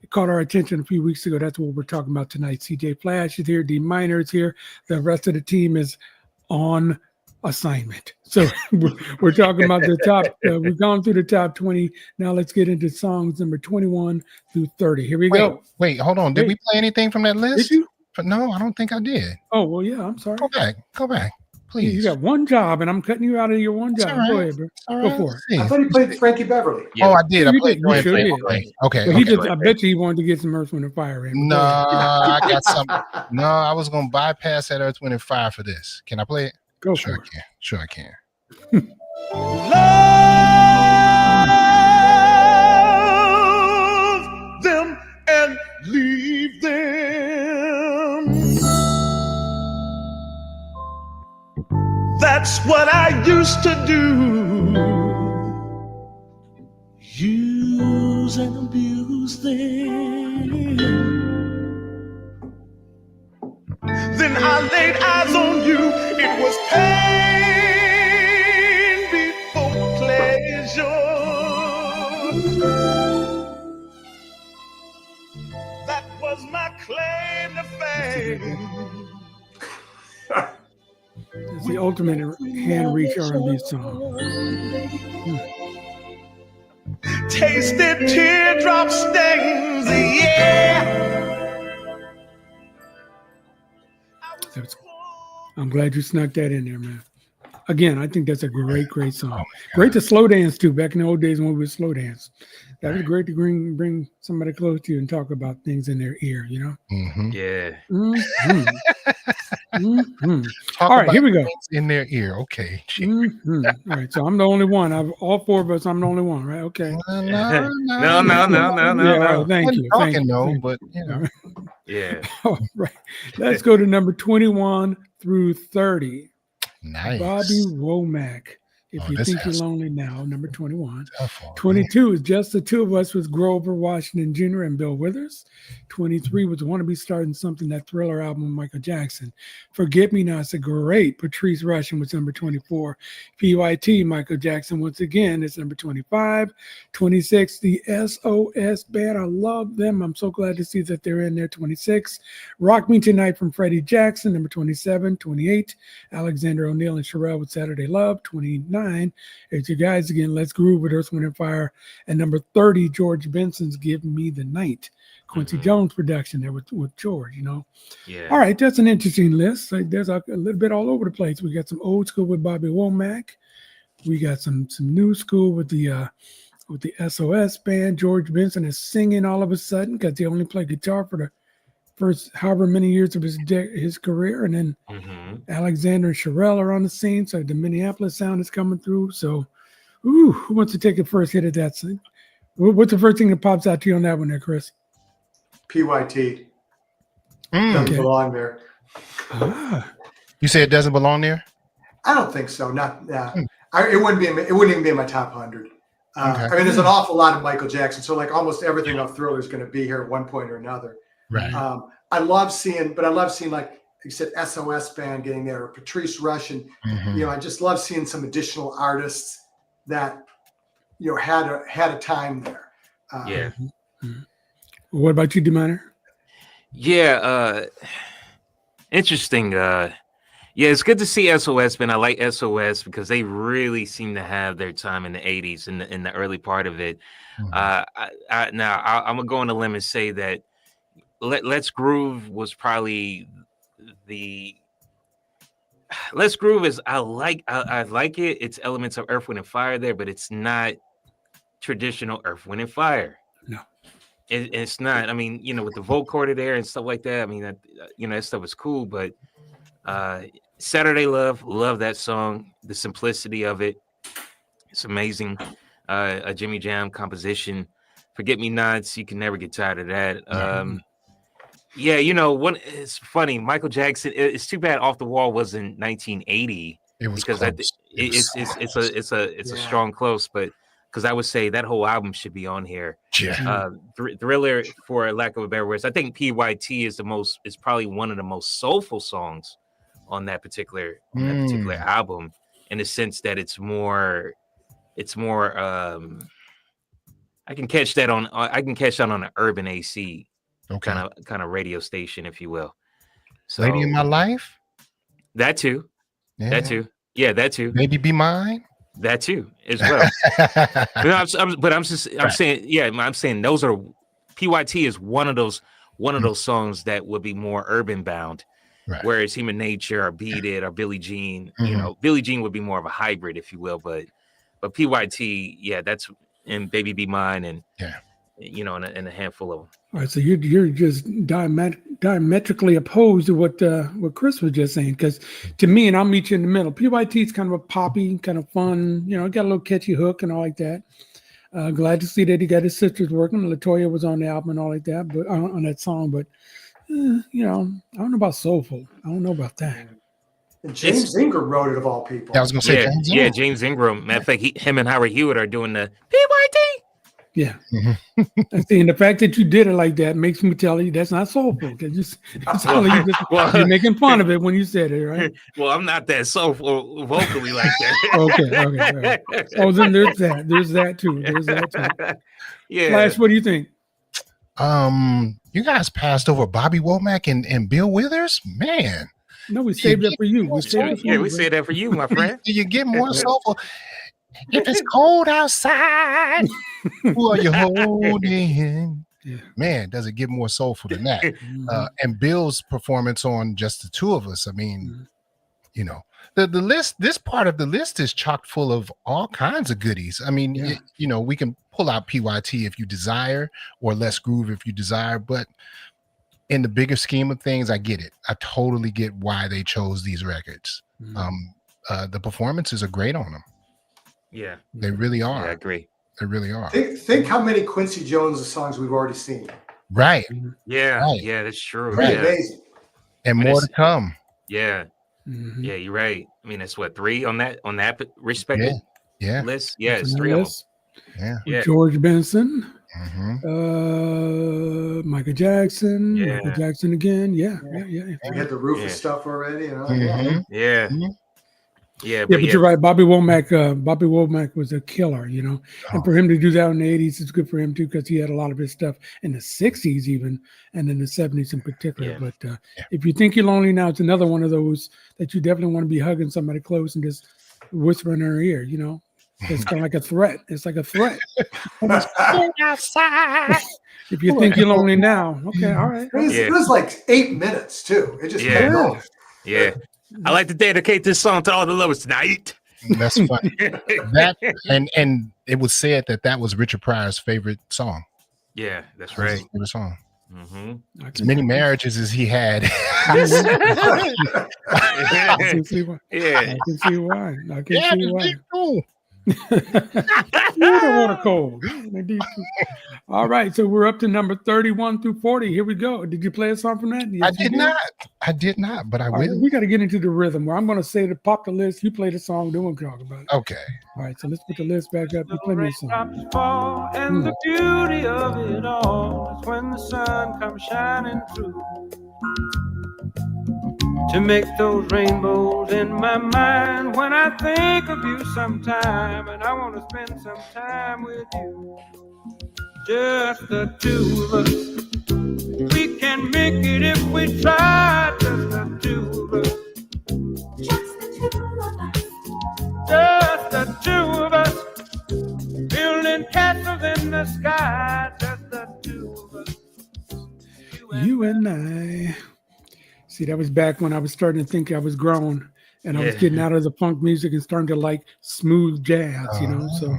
It caught our attention a few weeks ago. That's what we're talking about tonight. CJ Flash is here. D Minor is here. The rest of the team is on assignment. So we're talking about the top. We've gone through the top 20. Now let's get into songs number 21 through 30. Here we go. Wait, hold on. Did we play anything from that list? Did you? No, I don't think I did. Oh, well, yeah, I'm sorry. Go back. Please. You got one job, and I'm cutting you out of your one job. All right. Go ahead, bro. Go for it. I thought he played Frankie Beverly. Yeah. Oh, I did. I You played. did. You sure did. Okay. But Okay. I bet you he wanted to get some Earth, Wind, and Fire in. No, I got some. No, I was gonna bypass that Earth, Wind, and Fire for this. Can I play it? Go Sure, for I can. Sure, I can. Love them and leave them. That's what I used to do. Use and abuse them. Then I laid eyes on you. It was pain before pleasure. That was my claim to fame. It's the ultimate hand reach R&B song. Tasted teardrop stains, yeah. I'm glad you snuck that in there, man. Again, I think that's a great song. Oh, Great to slow dance too. Back in the old days when we would slow dance, that was great to bring somebody close to you and talk about things in their ear. You know. Mm-hmm. Yeah. Mhm. Mhm. Talk All right, about here we go. things in their ear. Okay. Mhm. All right, so I'm the only one. All four of us. I'm the only one, right? Okay. No. Yeah, No. thank you. Talking Thank you. though, Thank you. but you know. Yeah. All right. Let's go to number 21 through 30. Nice. Bobby Womack. If you this think you're has- lonely now, number 21. Tough on me. 22 is Just the Two of Us with Grover Washington Jr. and Bill Withers. 23 was Wanna Be Starting Something, that Thriller album with Michael Jackson. Forget Me Not, it's a great Patrice Rushen was number 24. PYT, Michael Jackson once again is number 25. 26, the SOS Band. I love them. I'm so glad to see that they're in there. 26. Rock Me Tonight from Freddie Jackson, number 27. 28, Alexander O'Neal and Sherelle with Saturday Love. 29, it's you guys again, Let's Groove with Earth, Wind, and Fire. And number 30, George Benson's Give Me the Night. Quincy Jones production there with George, you know. Yeah. All right, that's an interesting list. Like, there's a little bit all over the place. We got some old school with Bobby Womack. We got some new school with the SOS Band. George Benson is singing all of a sudden because he only played guitar for the first however many years of his career. And then Alexander and Sherelle are on the scene. So the Minneapolis sound is coming through. So, who wants to take the first hit at that thing? What's the first thing that pops out to you on that one there, Chris? PYT. Doesn't Okay. belong there. You say it doesn't belong there? I don't think so. Not. It wouldn't even be in my top 100. Okay. I mean, there's an awful lot of Michael Jackson. So like almost everything of Thriller is going to be here at one point or another. Right. I love seeing, like you said, SOS Band getting there, or Patrice Rushen. Mhm. You know, I just love seeing some additional artists that, you know, had a time there. Yeah. What about you, D-Minor? Yeah. Interesting. Yeah, it's good to see SOS, man. I like SOS because they really seem to have their time in the 80s, in the early part of it. Now I'm gonna go on a limb and say that Let's Groove was probably Let's Groove is I like it. It's elements of Earth, Wind, and Fire there, but it's not traditional Earth, Wind, and Fire. No. It's not. I mean, you know, with the vocoder there and stuff like that. I mean, that stuff is cool. But Saturday Love that song. The simplicity of it, it's amazing. A Jimmy Jam composition. Forget Me Nots. You can never get tired of that. Yeah, you know, it's funny. Michael Jackson. It's too bad Off the Wall was in 1980. It was because close. it's a strong close, but because I would say that whole album should be on here. Yeah. Thriller, for lack of a better words. I think PYT is probably one of the most soulful songs on that particular album, in the sense that it's more I can catch that on an urban AC kind of radio station, if you will. So Lady in My Life, that too. Yeah. That too. Yeah, that too. Maybe Be Mine. That too, as well. I'm saying those are PYT is one of those songs that would be more urban bound, right. Whereas Human Nature or Beat It or Billie Jean, you know, Billie Jean would be more of a hybrid, if you will, but PYT, yeah, that's in Baby Be Mine, and you know, and a handful of them. All right, so you're just diametrically opposed to what Chris was just saying, because to me, and I'll meet you in the middle, PYT is kind of a poppy, kind of fun, you know, got a little catchy hook and all like that. Glad to see that he got his sisters working. LaToya was on the album and all like that, but on that song. But you know, I don't know about soulful. I don't know about that. And James Ingram wrote it, of all people. I was gonna say, James Ingram. Matter of fact, him and Howard Hewitt are doing the PYT. Yeah. And see, and the fact that you did it like that makes me tell you that's not soulful. You're making fun of it when you said it, right? Well, I'm not that soulful vocally like that. Okay. Right. Oh, then there's that too. Yeah. Flash, what do you think? You guys passed over Bobby Womack and Bill Withers, man. No, we saved that for you. We saved that for you, my friend. Do you get more soulful? If it's cold outside, who are you holding? Yeah. Man, does it get more soulful than that? And Bill's performance on Just the Two of Us. I mean, you know, the list. This part of the list is chock full of all kinds of goodies. I mean, you know, we can pull out PYT if you desire, or Less Groove if you desire, but in the bigger scheme of things, I get it. I totally get why they chose these records. The performances are great on them. Yeah, they really are. Yeah, I agree. They really are. Think how many Quincy Jones songs we've already seen. Right. Yeah. Right. Yeah, that's true. Pretty yeah. amazing. And more to come. Yeah. Yeah, you're right. I mean, it's what, 3 on that respective list. Yeah, it's 3 of them. Yeah. George Benson. Michael Jackson. Michael Jackson again. Yeah. We had the Rufus stuff already. You know? Yeah, but you're right. Bobby Womack was a killer, you know. And for him to do that in the 80s, it's good for him too, because he had a lot of his stuff in the 60s even, and in the 70s in particular. But if you think you're lonely now, it's another one of those that you definitely want to be hugging somebody close and just whispering in her ear, you know. It's kind of like a threat. It's like a threat. Outside. If you think you're lonely now, okay, all right. It was like 8 minutes too. It just kept going. Yeah. I like to dedicate this song to all the lovers tonight. That's funny. That and it was said that was Richard Pryor's favorite song. Yeah, that's right. His favorite song. As many marriages as he had. I can see why. I can see why. You don't want a cold. All right, so we're up to number 31 through 40. Here we go. Did you play a song from that? Yes, I did not, but I will. Right, we got to get into the rhythm where I'm going to say to pop the list. You play the song, then we'll talk about it. Okay. All right, so let's put the list back up. You play me a song. Fall, and the beauty of it all is when the sun comes shining through to make those rainbows in my mind when I think of you sometime, and I want to spend some time with you. Just the two of us. We can make it if we try. Just the two of us. Just the two of us. Just the two of us. Building castles in the sky. Just the two of us. You and I. See, that was back when I was starting to think I was grown, and I was getting out of the funk music and starting to like smooth jazz, you know. So,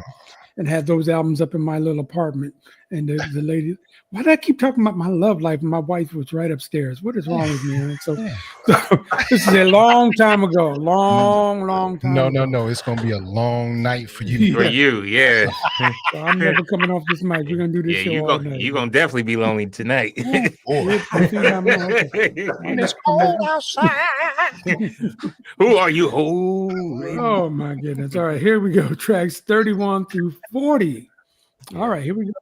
and had those albums up in my little apartment, And the lady, why did I keep talking about my love life? And my wife was right upstairs. What is wrong with me? And so this is a long time ago. Long time ago. No. It's gonna be a long night for you. For you, yeah. So I'm never coming off this mic. We're gonna do this show all night. You're gonna definitely be lonely tonight. Boy. It's cold outside. Who are you holding? Oh my goodness. All right, here we go. Tracks 31 through 40. All right, here we go.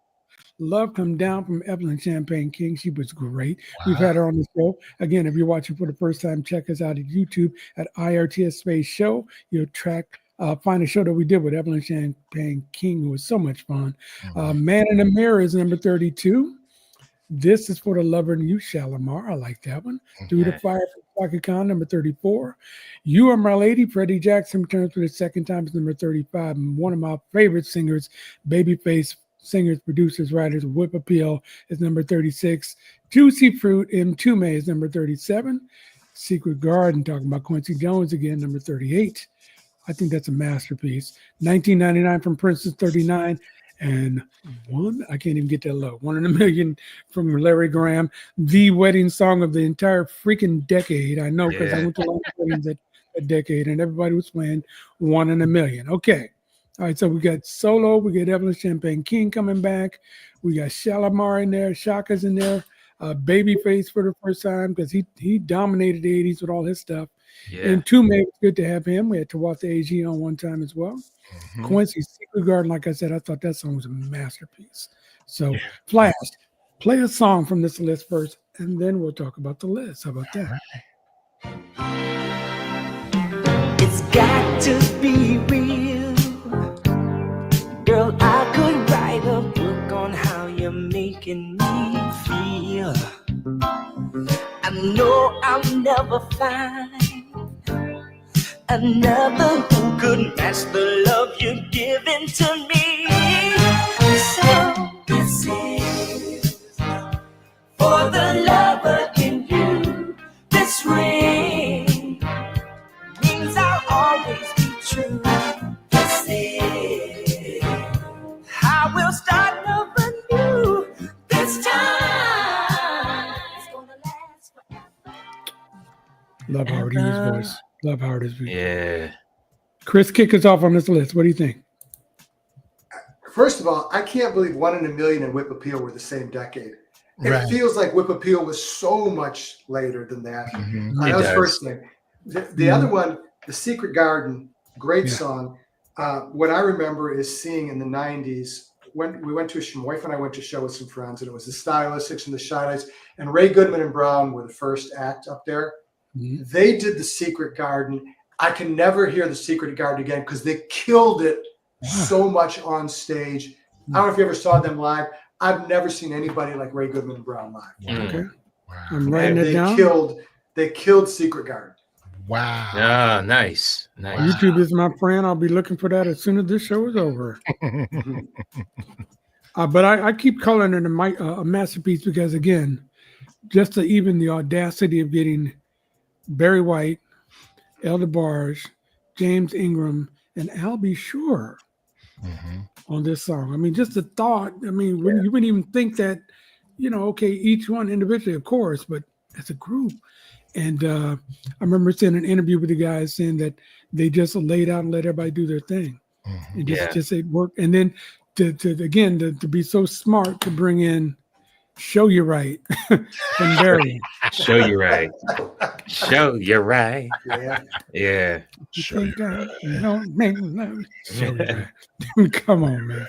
Love Come Down from Evelyn Champagne King. She was great. Wow. We've had her on the show. Again, if you're watching for the first time, check us out at YouTube at IRTS Space Show. You'll find a show that we did with Evelyn Champagne King. It was so much fun. Man in the Mirror is number 32. This is for the Lover in You, Shalimar. I like that one. Through the Fire from Chaka Khan, number 34. You Are My Lady, Freddie Jackson returns for the second time, is number 35. And one of my favorite singers, Babyface singers, producers, writers, Whip Appeal is number 36. Juicy Fruit, Mtume is number 37. Secret Garden, talking about Quincy Jones again, number 38. I think that's a masterpiece. 1999 from Prince is 39. And I can't even get that low. 1 in a Million from Larry Graham, the wedding song of the entire freaking decade. I know, because I went to a lot of weddings that decade, and everybody was playing 1 in a Million. Okay. All right, so we got Solo, we got Evelyn Champagne King coming back. We got Shalimar in there, Shaka's in there, Babyface for the first time, because he dominated the 80s with all his stuff. Yeah. And Tume, it was good to have him. We had Tawatha AG on one time as well. Quincy's Secret Garden, like I said, I thought that song was a masterpiece. So, Flash, play a song from this list first, and then we'll talk about the list. How about that? It's got to be real. Girl, I could write a book on how you're making me feel. I know I'll never find another who could match the love you're giving to me. So this is for the lover in you. This ring means I'll always be true. This is how we'll start loving you this time. It's gonna last forever. Love Howard Hughes' voice. Love Howard Hughes. Yeah. Chris, kick us off on this list. What do you think? First of all, I can't believe 1 in a Million and Whip Appeal were the same decade. It feels like Whip Appeal was so much later than that. That was the first thing. The other one, The Secret Garden, great song. What I remember is seeing in the 90s, when we went to my wife and I went to a show with some friends, and it was the Stylistics and the Shy Lights, and Ray Goodman and Brown were the first act up there. They did The Secret Garden. I can never hear The Secret Garden again because they killed it so much on stage. I don't know if you ever saw them live. I've never seen anybody like Ray Goodman and Brown live. Okay. I'm writing it down. They killed Secret Garden. Wow. Ah, nice. YouTube is my friend. I'll be looking for that as soon as this show is over. But I keep calling it a masterpiece because, again, just even the audacity of getting Barry White, Elder Barge, James Ingram, and Albie Shore on this song. I mean, just the thought. I mean, you wouldn't even think that, okay, each one individually, of course, but as a group. And I remember seeing an interview with the guys saying that they just laid out and let everybody do their thing. And just it worked. And then to be so smart to bring in Show You Right from Barry. Show You Right. Show You Right. Yeah. Show You Right. Come on, man.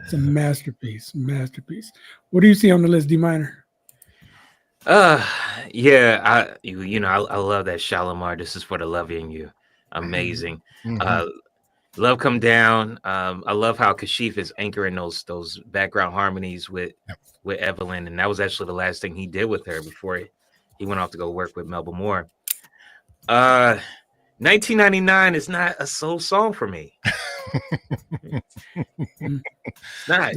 It's a masterpiece. What do you see on the list, D Minor? I love that Shalimar. This is for the Love in You. Amazing. Love Come Down. I love how Kashif is anchoring those background harmonies with Evelyn, and that was actually the last thing he did with her before he went off to go work with Melba Moore. 1999 is not a soul song for me. It's not.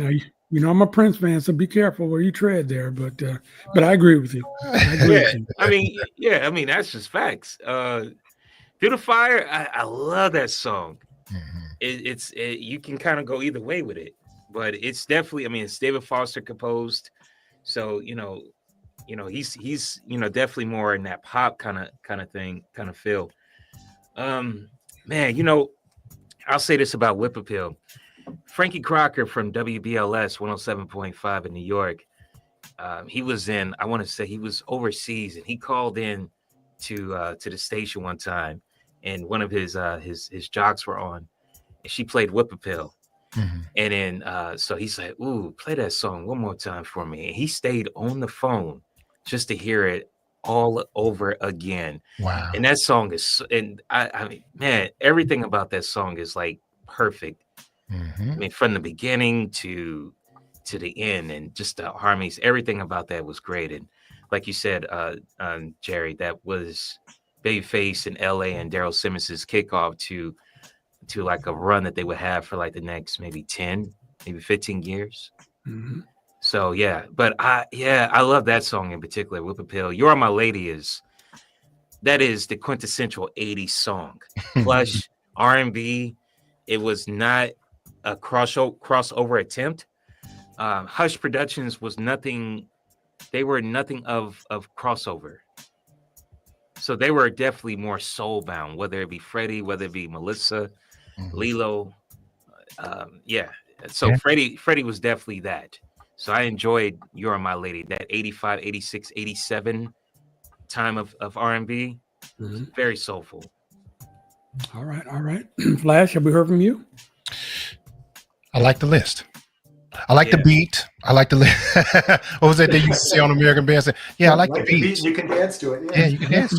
Now, I'm a Prince fan, so be careful where you tread there. But I agree with you. I mean, that's just facts. Through the Fire, I love that song. You can kind of go either way with it, but it's definitely, I mean, it's David Foster composed, so he's definitely more in that pop kind of thing, kind of feel. Man, I'll say this about Whip Appeal. Frankie Crocker from WBLS 107.5 in New York. He was I want to say he was overseas, and he called in to the station one time, and one of his jocks were on, and she played Whip Appeal. Mhm. And then so he's like, "Ooh, play that song one more time for me." And he stayed on the phone just to hear it all over again. Wow. And that song is, and I mean, man, everything about that song is like perfect. Mhm. I mean, from the beginning to the end, and just the harmonies, everything about that was great. And like you said, Jerry, that was Babyface in LA and Daryl Simmons's kickoff to like a run that they would have for like the next maybe 10, maybe 15 years. Mhm. So yeah, but I love that song in particular, Whip Appeal. You're My Lady is the quintessential 80s song. Plush, R&B. It was not a crossover attempt. Hush Productions was nothing. They were nothing of crossover. So they were definitely more soul bound, whether it be Freddie, whether it be Melissa, Mhm. Lilo. Yeah. So Yeah. Freddie was definitely that. So I enjoyed You're My Lady, that 85, 86, 87 time of R&B. Mhm. Very soulful. All right. Flash, have we heard from you? I like the list. I like the beat. I like the what was that they used to say on American Bandstand? Yeah, I like the beat. You can dance to it. Yeah, you can dance.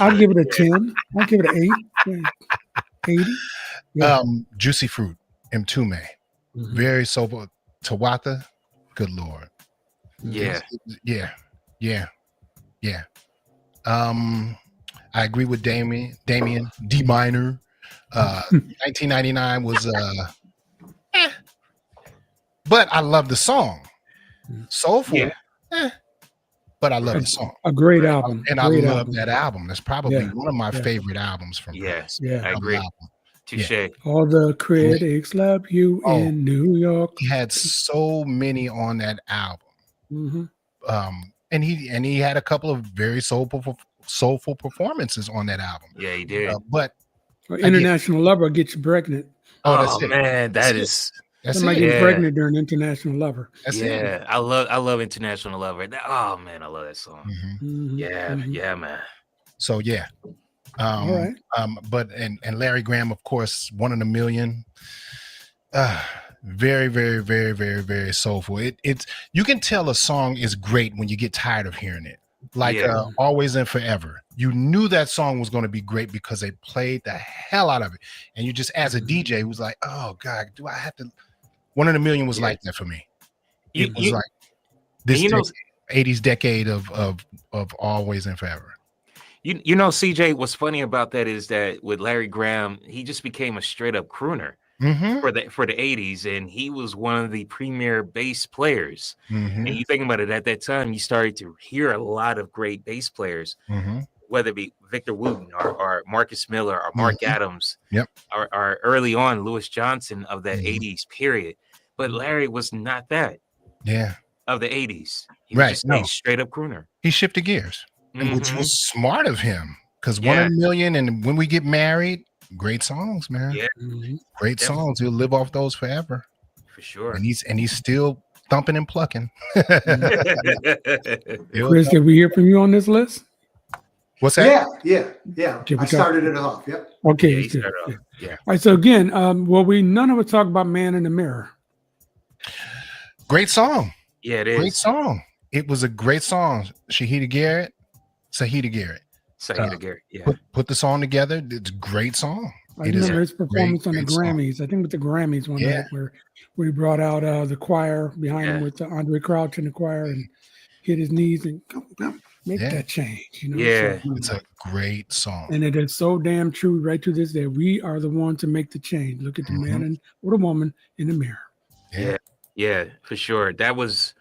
I'll give it a 10. I'll give it an 8. Yeah. 80. Yeah. Juicy Fruit, Mtume. Mhm. Very sober. Tawatha, good Lord. Yeah. Yeah. I agree with Damien, D minor. 1999 was but I love the song. Soulful. Yeah. But I love the song. A great album. And Great I love album. that album. That's probably Yeah. one of my Yeah. favorite albums from Prince. Yeah. I agree. Touche. All the critics love you Oh. in New York. He had so many on that album. Mm-hmm. And he had a couple of very soulful performances on that album. Yeah, he did. But International Lover gets you pregnant. that's Oh it. man, that's Somebody it. gets Yeah. pregnant during International Lover. That's yeah. it. I love International Lover. Oh man, I love that song. Mhm. Mhm. Yeah, Mhm. yeah, man. So yeah. All right. But Larry Graham, of course, One in a Million. Very, very, very, very, very soulful. It's you can tell a song is great when you get tired of hearing it. Like Yeah. Always and Forever. You knew that song was going to be great because they played the hell out of it. And you just, as a DJ, who's like, oh God, do I have to? One in a Million was like that for me. It was like this 80s decade of Always and Forever. You know, CJ, what's funny about that is that with Larry Graham, he just became a straight up crooner for the 80s, and he was one of the premier bass players. And you think about it, at that time, you started to hear a lot of great bass players, whether it be Victor Wooten or Marcus Miller or Mark Adams, or early on Louis Johnson of that 80s period. But Larry was not that. Yeah. Of the 80s. He was just a straight up crooner. He shifted gears, which was smart of him. Because One in a Million and When We Get Married, great songs, man. Yeah. Great songs. He'll live off those forever. For sure. And he's still thumping and plucking. Chris, did we hear from you on this list? What's that? Yeah. I started it off. Yep. Okay. Yeah, he started off. Yeah. All right. So again, none of us talk about Man in the Mirror. Great song. Yeah, it is. Great song. It was a great song. Sahida Garrett. Yeah. Put the song together. It's a great song. I remember his performance on the Grammys. Song. I think with the Grammys one night where he brought out the choir behind him with Andre Crouch in the choir and hit his knees and come make that change. You know? Yeah, so, it's a great song. And it is so damn true right to this day. We are the ones to make the change. Look at the man or the woman in the mirror. Yeah, for sure. That was,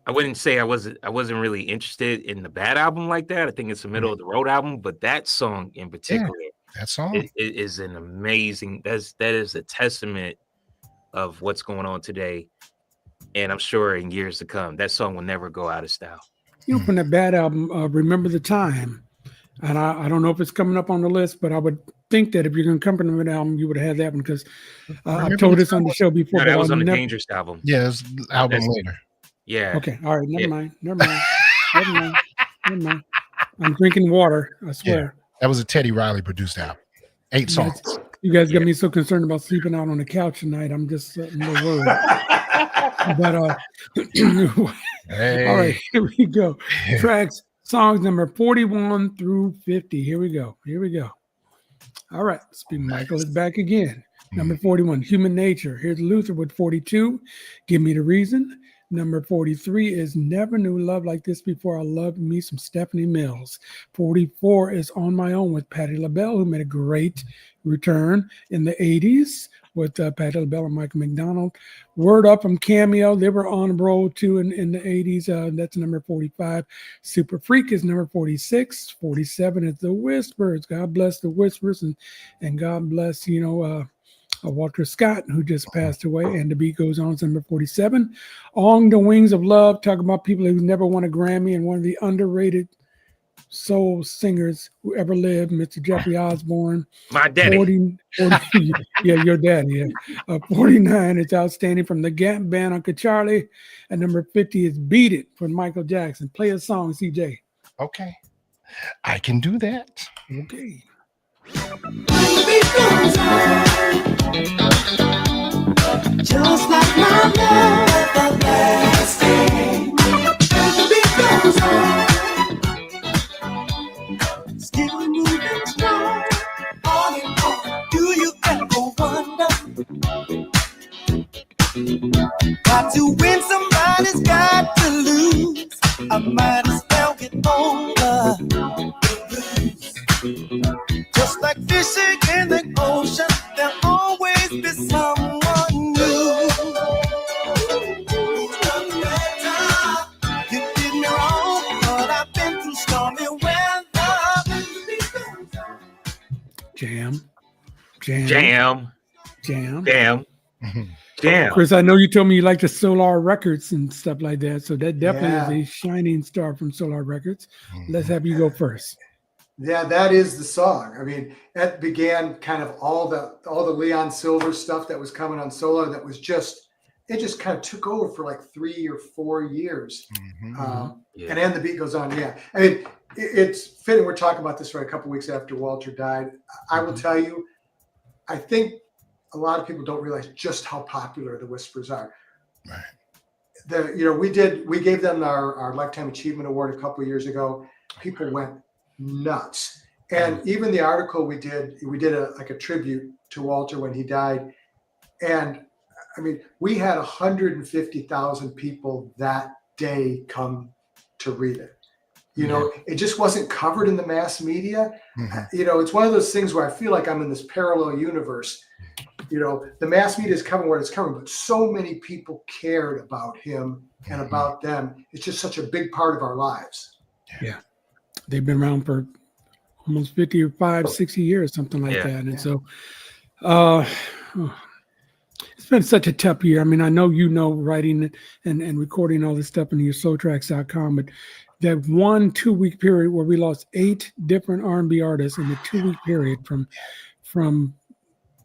I wouldn't say I wasn't really interested in the Bad album like that. I think it's a middle of the road album, but that song in particular, that song it is an amazing. That is a testament of what's going on today. And I'm sure in years to come, that song will never go out of style. You know, from that bad album, Remember the Time. And I don't know if it's coming up on the list, but I would think that if you're going to come from an album, you would have had that one because I've told this on the show before. No, but that was I'll on the never... Dangerous album. Yeah, it's album later. Yeah. Okay. All right. Never mind. Never mind. I'm drinking water. I swear. Yeah, that was a Teddy Riley produced album. 8 songs. You guys got me so concerned about sleeping out on the couch tonight. I'm just a little worried. But Hey. all right, here we go. Tracks, songs number 41 through 50. Here we go. All right, Michael is back again. Number 41, Human Nature. Here's Luther with 42, Give Me the Reason. Number 43 is Never Knew Love Like This Before. I Loved Me Some Stephanie Mills. 44 is On My Own with Patti LaBelle, who made a great return in the 80s with Patti LaBelle and Michael McDonald. Word Up from Cameo. They were on a roll too in the 80s. That's number 45. Super Freak is number 46. 47 is The Whispers. God bless The Whispers and God bless, Walter Scott, who just passed away, and the beat goes on. It's number 47. On the Wings of Love, talking about people who never won a Grammy and one of the underrated soul singers who ever lived, Mr. Jeffrey Osborne. My daddy. 40, yeah, your daddy. Yeah. 49 is Outstanding from the Gap Band, Uncle Charlie. And number 50 is Beat It from Michael Jackson. Play a song, CJ. Okay. I can do that. Okay. Just like my love everlasting. The beat goes on. Still moving strong. On and on. Do you ever wonder? Got to win, somebody's got to lose. I might as well get over the blues. Just like fishing in the ocean, there'll always be someone new. You did me wrong, but I've been through stormy weather. Jam. Chris, I know you told me you like the Solar Records and stuff like that, so that definitely is a shining star from Solar Records. Let's have you go first. Yeah, that is the song. I mean, that began kind of all the Leon Silver stuff that was coming on Solar. That was it just kind of took over for like 3 or 4 years. And then the beat goes on. Yeah, I mean, it's fitting. We're talking about this right a couple weeks after Walter died. I will tell you, I think a lot of people don't realize just how popular the Whispers are. Right. We gave them our Lifetime Achievement Award a couple of years ago. People went nuts. And even the article we did a tribute to Walter when he died. And I mean, we had 150,000 people that day come to read it. It just wasn't covered in the mass media. It's one of those things where I feel like I'm in this parallel universe. The mass media is covering what it's covering, but so many people cared about him and about them. It's just such a big part of our lives. Yeah. They've been around for almost 55, 60 years, something like that. And so it's been such a tough year. I mean, I know writing and recording all this stuff in your soultracks.com, but that 1-2 week period where we lost 8 different R&B artists in the 2-week period from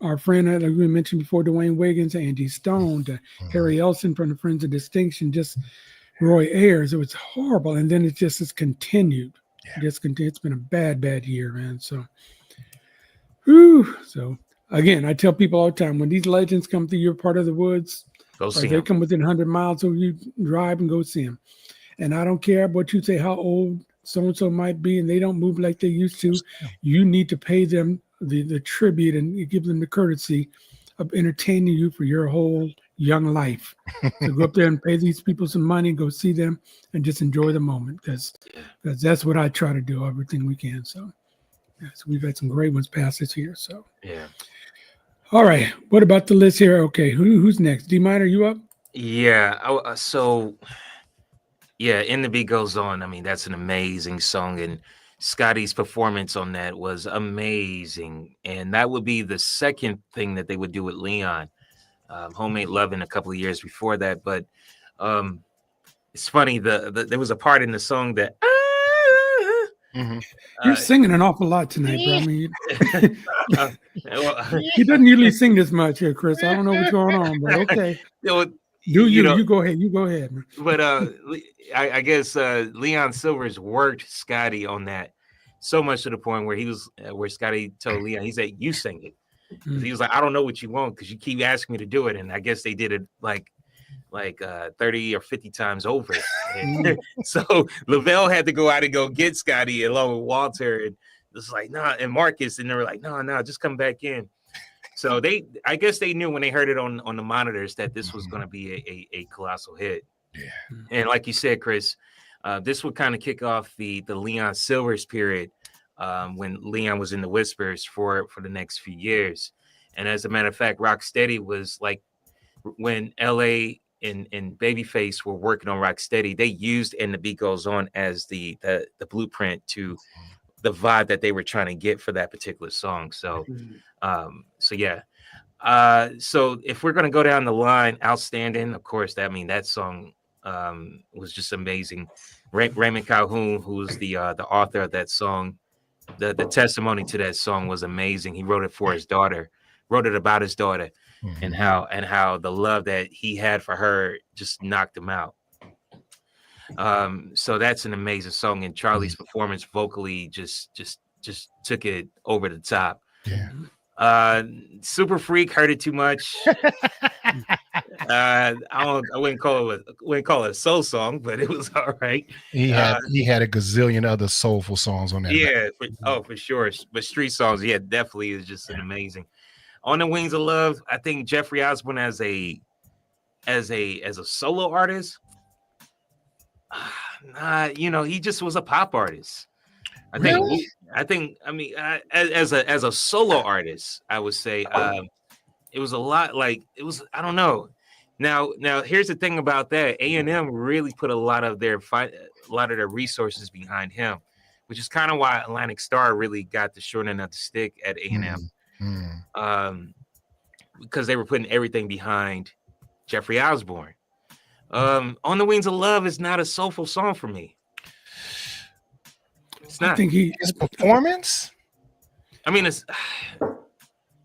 our friend, like we mentioned before, Dwayne Wiggins, Angie Stone, to Harry Elson from the Friends of Distinction, just Roy Ayers. It was horrible. And then it's continued. It's been a bad year, man. So, so again, I tell people all the time, when these legends come through your part of the woods, they come within 100 miles, so you drive and go see them. And I don't care what you say, how old so-and-so might be, and they don't move like they used to. You need to pay them the tribute and give them the courtesy of entertaining you for your whole young life. So go up there and pay these people some money, go see them, and just enjoy the moment, because that's what I try to do, everything we can. So we've had some great ones pass this year. So all right, what about the list here? Okay, who's next? D Minor, you up? In the Beat Goes On. I mean, that's an amazing song, and Scotty's performance on that was amazing. And that would be the second thing that they would do with Leon. Homemade Lovin' a couple of years before that. But it's funny, there was a part in the song that You're singing an awful lot tonight, bro. I mean, well, he doesn't usually sing this much here, Chris. I don't know what's going on, but okay. You go ahead. You go ahead. Man. But I guess Leon Silvers worked Scotty on that so much to the point where where Scotty told Leon, he said, "You sing it." He was like, "I don't know what you want because you keep asking me to do it," and I guess they did it like 30 or 50 times over. So Lavelle had to go out and go get Scotty along with Walter, and it's like, nah, and Marcus, and they were like, no, just come back in. So I guess they knew when they heard it on the monitors that this was going to be a colossal hit. Yeah. And like you said, Chris, this would kind of kick off the Leon Silvers period when Leon was in the Whispers for the next few years. And as a matter of fact, Rocksteady was like when LA and Babyface were working on Rocksteady, they used And the Beat Goes On as the blueprint to the vibe that they were trying to get for that particular song. So yeah. So if we're going to go down the line, Outstanding, of course, that song was just amazing. Raymond Calhoun, who's the author of that song, the testimony to that song was amazing. He wrote it for his daughter, wrote it about his daughter, and how the love that he had for her just knocked him out. So that's an amazing song, and Charlie's performance vocally just took it over the top. Yeah. Super Freak heard it too much. I wouldn't call it a soul song, but it was all right. He had a gazillion other soulful songs on that. Yeah, for sure. But Street Songs, yeah, definitely is just an amazing. On the Wings of Love, I think Jeffrey Osborne as a solo artist, he just was a pop artist. I think as a solo artist, I would say it was a lot like it was. I don't know. Now here's the thing about that. A&M really put a lot of their resources behind him, which is kind of why Atlantic Star really got the short end of the stick at A&M. Because they were putting everything behind Jeffrey Osborne. On the Wings of Love is not a soulful song for me. It's not. I think his performance. I mean, it's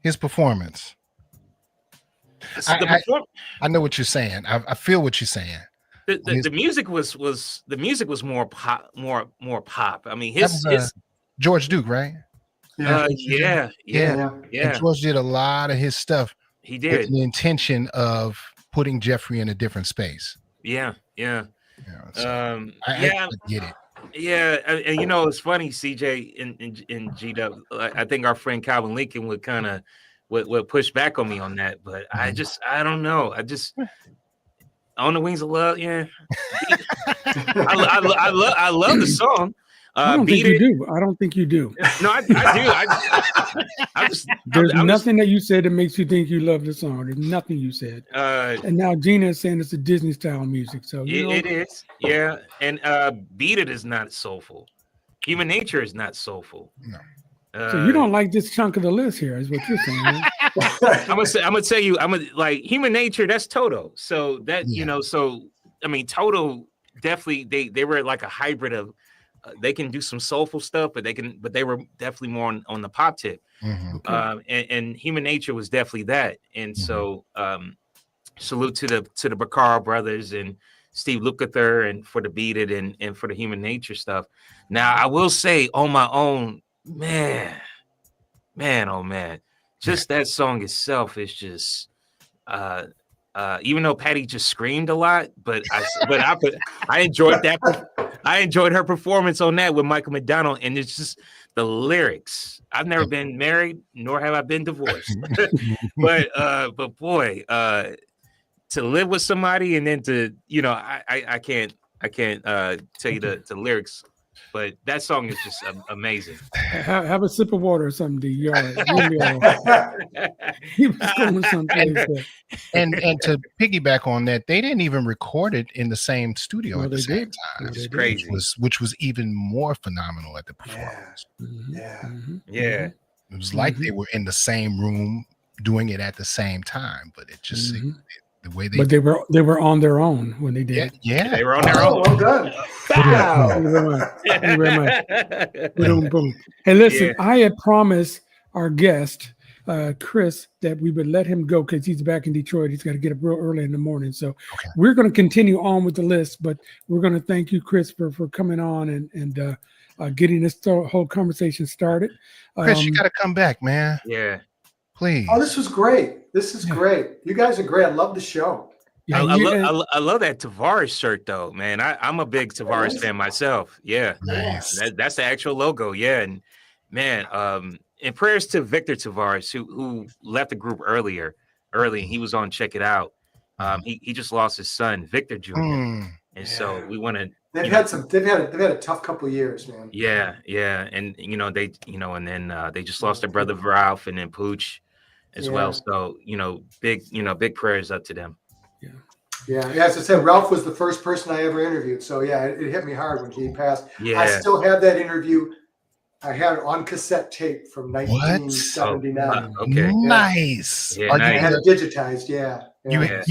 his performance. I know what you're saying. I feel what you're saying. The music was more pop. I mean, his George Duke, right? Yeah. And George did a lot of his stuff. He did with the intention of putting Jeffrey in a different space. Yeah. I get it. Yeah, and it's funny, CJ and G-Dub. I think our friend Calvin Lincoln would kind of would push back on me on that, but I don't know. On the Wings of Love, yeah. I love the song. I don't think you do. I don't think you do. No, I do. There's nothing that you said that makes you think you love the song. There's nothing you said. And now Gina is saying it's a Disney style music. So it is. Yeah. And Beat It is not soulful. Human Nature is not soulful. No. So you don't like this chunk of the list here, is what you're saying. Right? I'm gonna tell you, like Human Nature, that's Toto. So that Toto definitely they were like a hybrid of they can do some soulful stuff, but they were definitely more on the pop tip. And Human Nature was definitely that. And so salute to the Bacaro brothers and Steve Lukather and for the Beat It and for the Human Nature stuff. Now I will say On My Own, man, oh man, just that song itself is just even though Patty just screamed a lot, but I enjoyed that. I enjoyed her performance on that with Michael McDonald, and it's just the lyrics. I've never been married, nor have I been divorced, but boy, to live with somebody and then to I can't tell you the lyrics. But that song is just amazing. Have a sip of water or something, D. You're all right. He was going someplace. And to piggyback on that, they didn't even record it in the same studio at the same time. It's crazy. Which was even more phenomenal at the performance. Yeah. It was like they were in the same room doing it at the same time, but it just the way they. But they were on their own when they did it. Yeah. They were on their own. Well done. Wow. Thank you very much. Thank you very much. Boom, boom. Hey, listen, I had promised our guest, Chris, that we would let him go because he's back in Detroit. He's got to get up real early in the morning. So we're going to continue on with the list, but we're going to thank you, Chris, for coming on and getting this whole conversation started. Chris, you got to come back, man. Yeah. Please. Oh, this was great. This is great. You guys are great. I love the show. Yeah, I love that Tavares shirt though, man. I'm a big Tavares fan myself. Yeah. Nice. That's the actual logo. Yeah. And man, and prayers to Victor Tavares, who left the group early. He was on Check It Out. He just lost his son, Victor Jr. And so we want to. They've had a tough couple of years, man. Yeah. And and then they just lost their brother Ralph and then Pooch as well. So big prayers up to them. Yeah. As I said, Ralph was the first person I ever interviewed. So it hit me hard when he passed. Yeah. I still have that interview. I had it on cassette tape from 1979. Oh, okay. Nice. Yeah, I had it digitized. You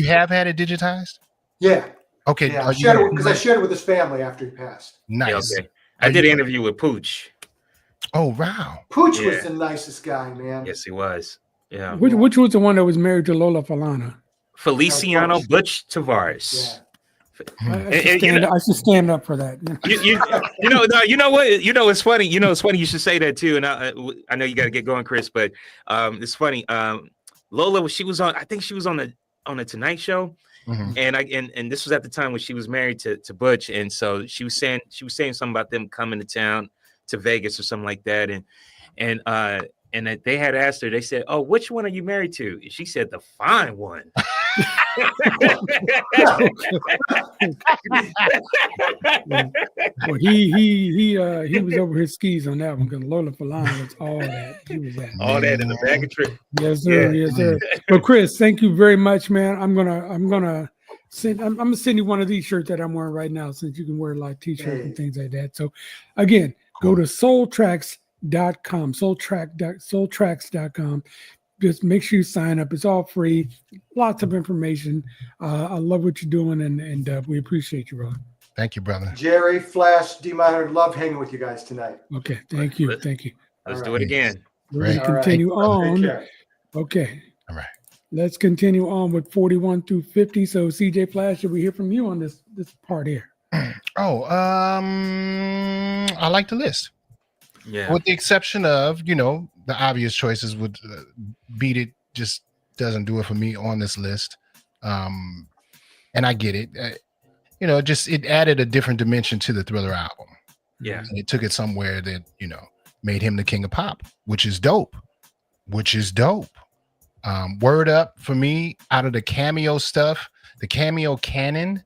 have had it digitized? Yeah. Okay. Yeah. I shared it with his family after he passed. Nice. Yeah, okay. I did an interview with Pooch. Oh wow. Pooch was the nicest guy, man. Yes, he was. Yeah. Which was the one that was married to Lola Falana? Feliciano Butch Tavares. Yeah. I should stand up for that. You know it's funny. It's funny you should say that too. And I know you got to get going, Chris. But it's funny. Lola, she was on. I think she was on the Tonight Show, and this was at the time when she was married to Butch, and so she was saying something about them coming to town to Vegas or something like that, and that they had asked her. They said, "Oh, which one are you married to?" And she said, "The fine one." Well, he was over his skis on that one because Lola Falana was all that. He was that. All that in the bag of tricks. Yes, sir. Yeah. Yes, sir. Well, Chris, thank you very much, man. I'm gonna send you one of these shirts that I'm wearing right now, since you can wear like t-shirts and things like that. So again, go to soultracks.com, soultracks.com. Just make sure you sign up. It's all free. Lots of information. I love what you're doing, and we appreciate you, bro. Thank you, brother. Jerry, Flash, D-Minor, love hanging with you guys tonight. Okay, thank you. Thank you. Let's do it again. We're gonna continue on. Okay. All right. Let's continue on with 41 through 50. So, CJ Flash, should we hear from you on this part here? Oh, I like the list. Yeah. With the exception of, the obvious choices would Beat It just doesn't do it for me on this list. And I get it. It added a different dimension to the Thriller album. Yeah. And it took it somewhere that, made him the king of pop, which is dope. Word Up for me, out of the cameo stuff, the cameo canon,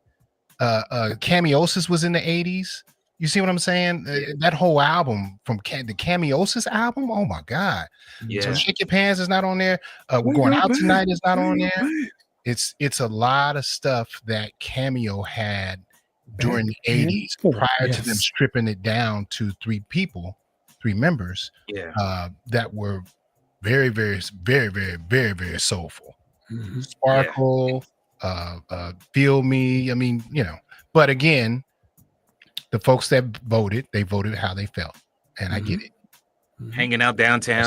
Cameosis was in the 80s. You see what I'm saying? That whole album from the Cameosis album. Oh my God! Yeah. So Shake Your Pants is not on there. We're Going Out Tonight is not on there. It's a lot of stuff that Cameo had during the 80s prior to them stripping it down to three members. Yeah. That were very, very, very, very, very, very soulful. Sparkle, Feel Me. I mean, but again, the folks that voted how they felt, and I get it. Hanging out downtown.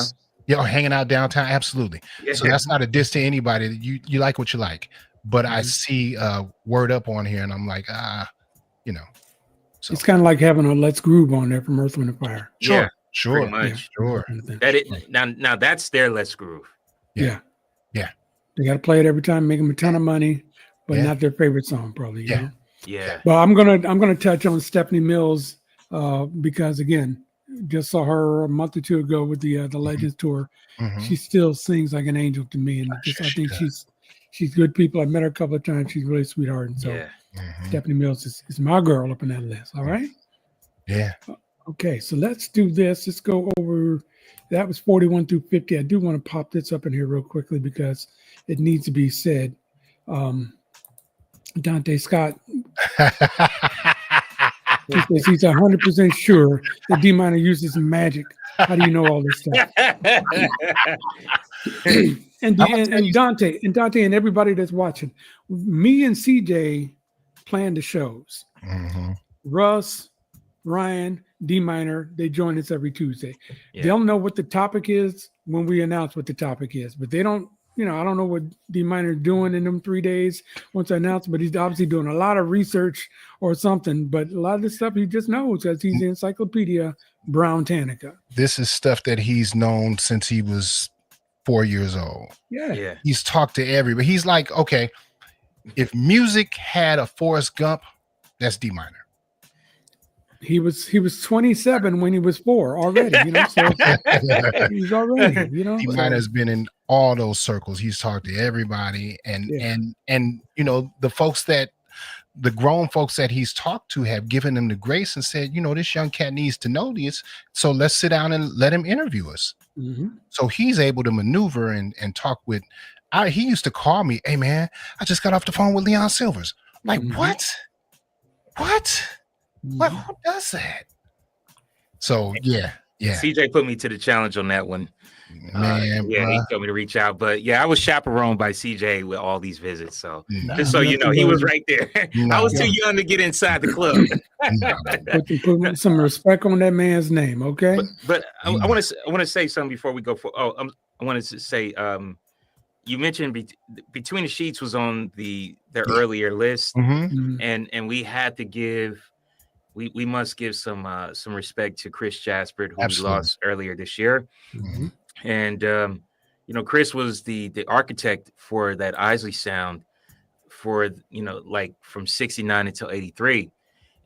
Hanging out downtown, absolutely. Yeah. So that's not a diss to anybody. You like what you like, but I see Word Up on here, and I'm like, So. It's kind of like having a Let's Groove on there from Earth, Wind, and Fire. Sure. Pretty much. Sure. Now that's their Let's Groove. Yeah. They got to play it every time, make them a ton of money, but not their favorite song, probably. You know? Yeah. Well, I'm gonna touch on Stephanie Mills because again, just saw her a month or two ago with the Legends tour. She still sings like an angel to me, and I think she's good people. I met her a couple of times. She's really a sweetheart, and so Stephanie Mills is my girl up in that list. All right. Yeah. Okay, so let's do this. Let's go over. That was 41 through 50. I do want to pop this up in here real quickly because it needs to be said. Dante Scott says he's 100% sure that D-Minor uses magic. How do you know all this stuff? And, I'm gonna tell and you- Dante and everybody that's watching, me and CJ plan the shows. Mhm. Russ, Ryan, D Minor, they join us every Tuesday. Yeah. They'll know what the topic is when we announce what the topic is, but they don't, I don't know what D Minor doing in them 3 days once I announce, but he's obviously doing a lot of research or something. But a lot of this stuff he just knows because he's the Encyclopedia Brown Tanica. This is stuff that he's known since he was 4 years old. Yeah. Yeah. He's talked to everybody. He's like, okay, if music had a Forrest Gump, that's D Minor. He was 27 when he was 4 already, so he's already, D so- Minor has been in all those circles. He's talked to everybody, and Yeah. the grown folks that he's talked to have given him the grace and said, this young cat needs to know this, so let's sit down and let him interview us. Mhm. So he's able to maneuver and talk with. He used to call me, hey man, I just got off the phone with Leon Silvers. I'm like, Mhm. what? What? Who does that? So yeah. CJ put me to the challenge on that one. Man, yeah, bruh. he told me to reach out, but yeah, I was chaperoned by CJ with all these visits. So No, just so you know, he was right there. No. I was too young to get inside the club. Put some respect on that man's name, okay? But I want to say something before we go for. I wanted to say, you mentioned Between the Sheets was on the earlier list, Mhm. and we had to give. We must give some respect to Chris Jasper, who Absolutely. we lost earlier this year. Mhm. And Chris was the architect for that Isley sound for like from 69 until 83.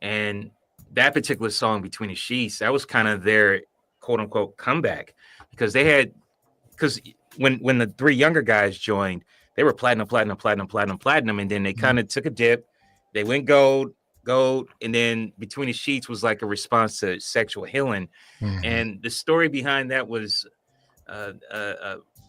And that particular song, Between the Sheets, that was kind of their quote unquote comeback, because when the 3 younger guys joined, they were platinum, and then they kind of took a dip. They went gold, and then Between the Sheets was like a response to Sexual Healing. Mhm. And the story behind that was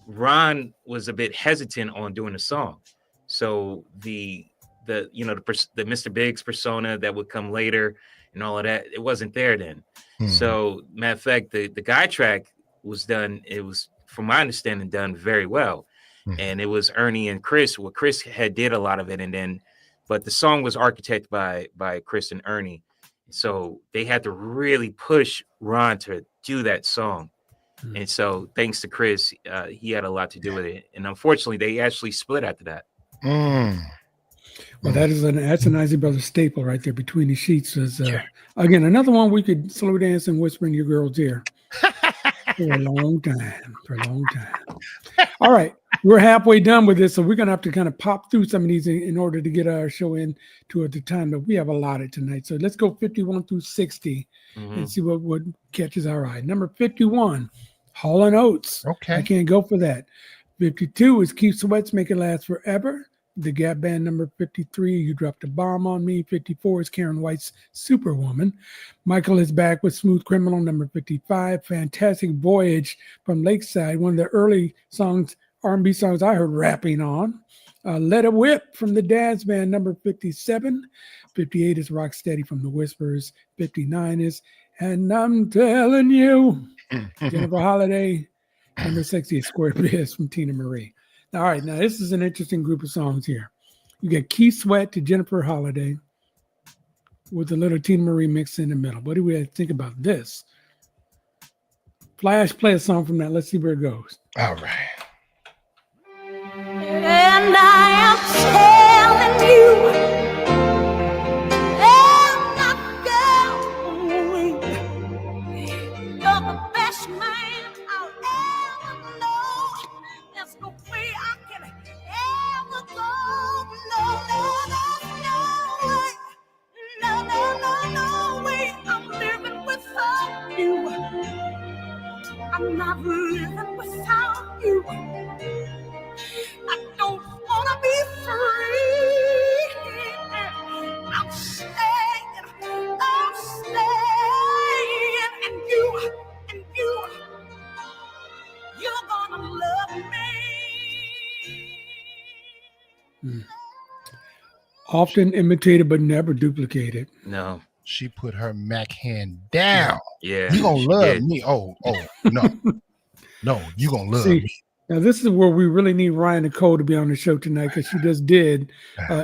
Ron was a bit hesitant on doing the song. So the Mr. Biggs persona that would come later and all of that, it wasn't there then. Mhm. So matter of fact, the guy track was done. It was, from my understanding, done very well. Mhm. And it was Ernie and Chris. Well, Chris had did a lot of it, but the song was architected by Chris and Ernie. So they had to really push Ron to do that song. Mhm. And so thanks to Chris, he had a lot to do with it. And unfortunately, they actually split after that. Mm. Well, that's an Isley Brothers staple right there. Between the Sheets is again another one we could slow dance and whisper in your girl's ear for a long time. All right, we're halfway done with this, so we're gonna have to kind of pop through some of these in order to get our show in to at the time that we have allotted tonight. So let's go 51 through 60 and see what catches our eye. Number 51, Hall and Oates. Okay. I can't go for that. 52 is Keith Sweat's Make It Last Forever. The Gap Band. Number 53, You Dropped a Bomb on Me. 54 is Karen White's Superwoman. Michael is back with Smooth Criminal. Number 55, Fantastic Voyage from Lakeside, one of the early songs, R&B songs I heard rapping on. Let It Whip from the Dad's Band. Number 57. 58 is Rocksteady from the Whispers. 59 is And I'm Telling You, Jennifer Holiday. Number 60 is Square Biz from Tina Marie. All right, now this is an interesting group of songs here. You got Keith Sweat to Jennifer Holiday with a little Tina Marie mix in the middle. What do we think about this? Flash, play a song from that. Let's see where it goes. All right. And I am telling you, I'm not going. You're the best man I'll ever know. There's no way I can ever go. No way. I'm living without you. I'm not living without you. I don't want to be free. I'm staying. And you're gonna love me. Often imitated but never duplicated. No. She put her Mac hand down. Yeah. You gonna she love did. me? Oh, no, no, you gonna love See, me. Now, this is where we really need Ryan Nicole to be on the show tonight because she just did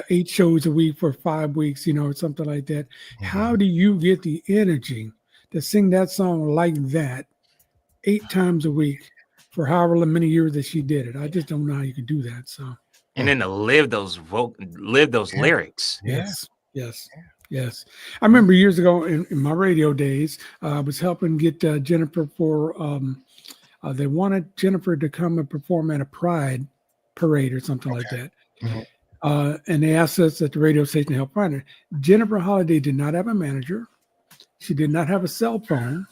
8 shows a week for 5 weeks, you know, or something like that. How do you get the energy to sing that song like that 8 times a week for however many years that she did it? I just don't know how you could do that. So, And then to live those lyrics. yes. Yes. I remember years ago in my radio days, I was helping get Jennifer for, they wanted Jennifer to come and perform at a Pride parade or something like that. And they asked us at the radio station to help find her. Jennifer Holliday did not have a manager. She did not have a cell phone.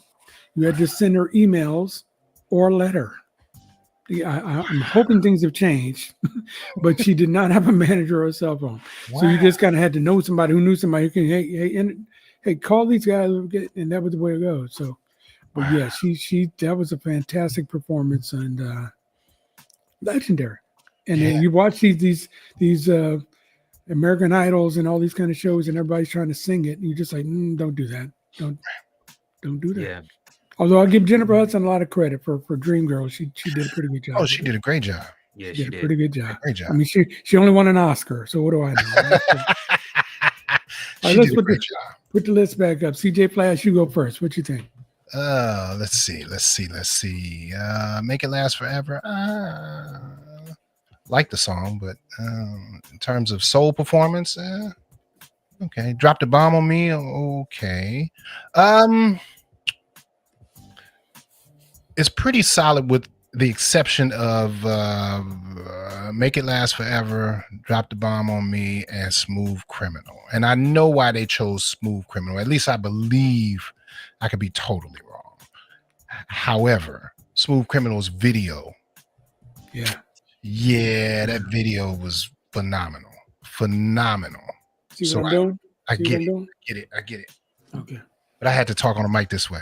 You had to send her emails or a letter. I'm hoping things have changed, but she did not have a manager or a cell phone. Wow. So you just kind of had to know somebody who knew somebody who can, hey, call these guys, and that was the way it goes. So, but yeah, she that was a fantastic performance and legendary. And then you watch these American Idols and all these kind of shows, and everybody's trying to sing it, and you're just like, don't do that, don't do that. Yeah. Although I'll give Jennifer Hudson a lot of credit for Dreamgirls. She did a pretty good job. Oh, she did a great job. Yeah, she did a pretty good job. Great job. I mean, she only won an Oscar, so what do I know? She did a great job. Put the list back up. CJ Flash, you go first. What you think? Let's see. Make It Last Forever. Like the song, but in terms of soul performance, okay. Drop the Bomb on Me, okay. It's pretty solid with the exception of Make It Last Forever, Drop the Bomb on Me, and Smooth Criminal. And I know why they chose Smooth Criminal. At least I believe. I could be totally wrong. However, Smooth Criminal's video. Yeah, that video was phenomenal. See so what I'm doing? I get it. Okay. But I had to talk on the mic this way.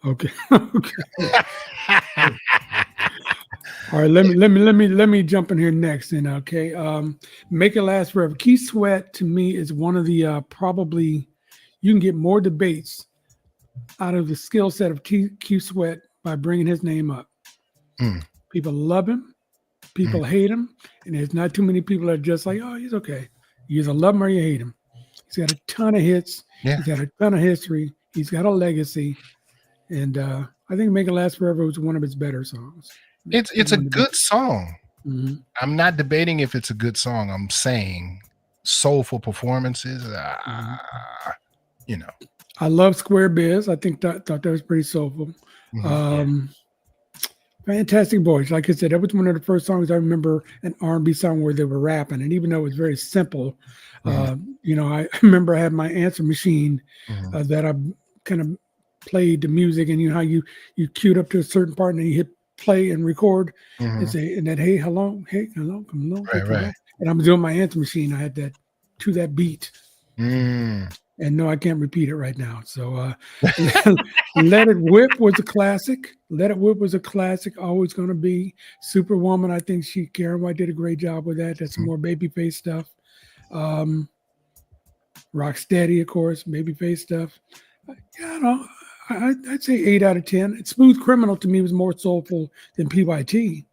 Okay. All right, let me jump in here next then, okay. Make It Last Forever. Keith Sweat to me is one of the probably you can get more debates out of the skill set of Keith Sweat by bringing his name up. People love him, people hate him, and there's not too many people that are just like, oh, he's okay. You either love him or you hate him. He's got a ton of hits. Yeah. He's got a ton of history. He's got a legacy. And I think Make It Last Forever was one of his better songs. It's a good song. I'm not debating if it's a good song. I'm saying soulful performances, you know. I love Square Biz. I thought that was pretty soulful. Fantastic Voice. Like I said, that was one of the first songs I remember, an R&B song where they were rapping. And even though it was very simple, you know, I remember I had my answer machine that I kind of played the music, and you know how you queued up to a certain part and then you hit play and record and say, and then hey hello, come along. Right. And I'm doing my answer machine. I had that to that beat. And no, I can't repeat it right now. So Let It Whip was a classic. Always going to be. Superwoman, I think Karen White did a great job with that. That's some more babyface stuff. Rocksteady, of course, babyface stuff. Yeah, no, I'd say 8 out of 10. Smooth Criminal to me was more soulful than PYT.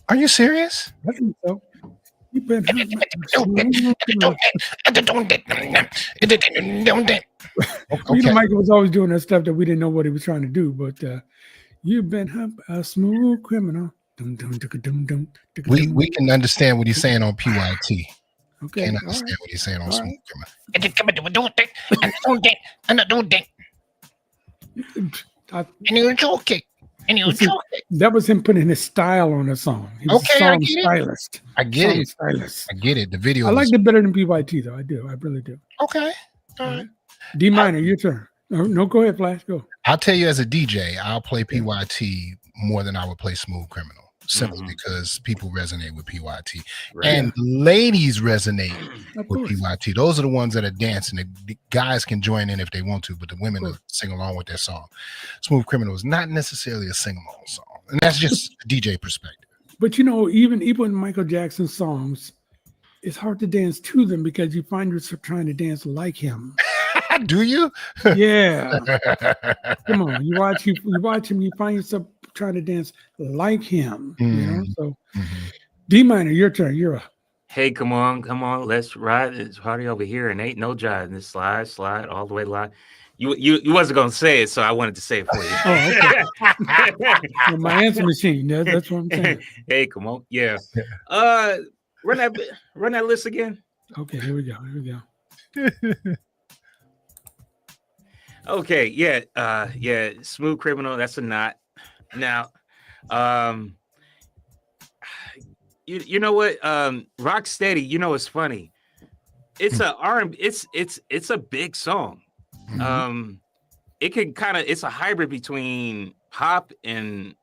Are you serious? I think so. Me and Michael was always doing that stuff that we didn't know what he was trying to do, but you've been a smooth criminal. We can understand what he's saying on PYT. Okay. Can't understand what he's saying on Smooth Criminal. That was him putting his style on the song. He was a song stylist. I get it. The video. I liked it better than PYT though. I do. I really do. Okay. All right. D minor, your turn. No, go ahead, Flash. Go. I'll tell you, as a DJ, I'll play PYT more than I would play Smooth Criminal. Simply because people resonate with PYT. Right. And ladies resonate with PYT. Those are the ones that are dancing. The guys can join in if they want to, but the women will sing along with their song. Smooth Criminal is not necessarily a sing-along song. And that's just a DJ perspective. But you know, even in Michael Jackson songs, it's hard to dance to them because you find yourself trying to dance like him. Do you? Yeah. Come on. You watch him, you find yourself trying to dance like him. You know, so Mhm. D minor, your turn. You're up. Hey, come on, let's ride this party over here, and ain't no jive. This slide all the way live. You wasn't gonna say it, so I wanted to say it for you. Oh, okay. Well, my answer machine. That's what I'm saying. Hey, come on, yeah. Run that list again. Okay, here we go. Okay, yeah, Smooth Criminal. That's a knot. Now, you know what? Rocksteady. You know, it's funny. It's a R&B. It's a big song. It can it's a hybrid between pop and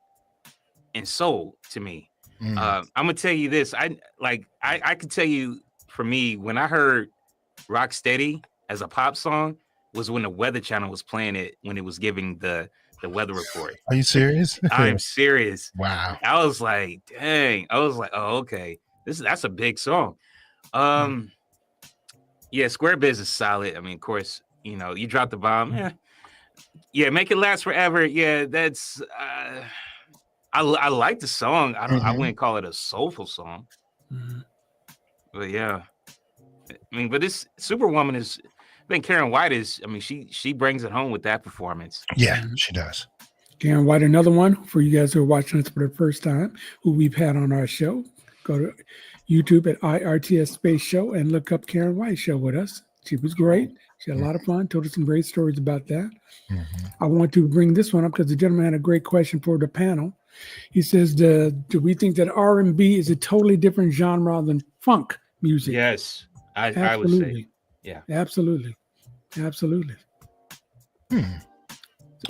soul to me. I'm gonna tell you this. I can tell you, for me, when I heard Rocksteady as a pop song was when the Weather Channel was playing it, when it was giving the weather report. Are you serious? I'm serious. Wow. I was like, dang. I was like, oh, okay. That's a big song. Yeah, Square Biz is solid. I mean, of course, you know, you drop the bomb. Yeah, Make It Last Forever. Yeah, that's I like the song. I wouldn't call it a soulful song. But yeah. I mean, but this Superwoman is, I think Karen White is, I mean, she brings it home with that performance. Yeah, she does. Karen White, another one for you guys who are watching us for the first time, who we've had on our show. Go to YouTube at IRTS Space Show and look up Karen White show with us. She was great. She had a lot of fun, told us some great stories about that. I want to bring this one up because the gentleman had a great question for the panel. He says, do we think that R&B is a totally different genre than funk music? Yes, I would say. Yeah. Absolutely. Oh,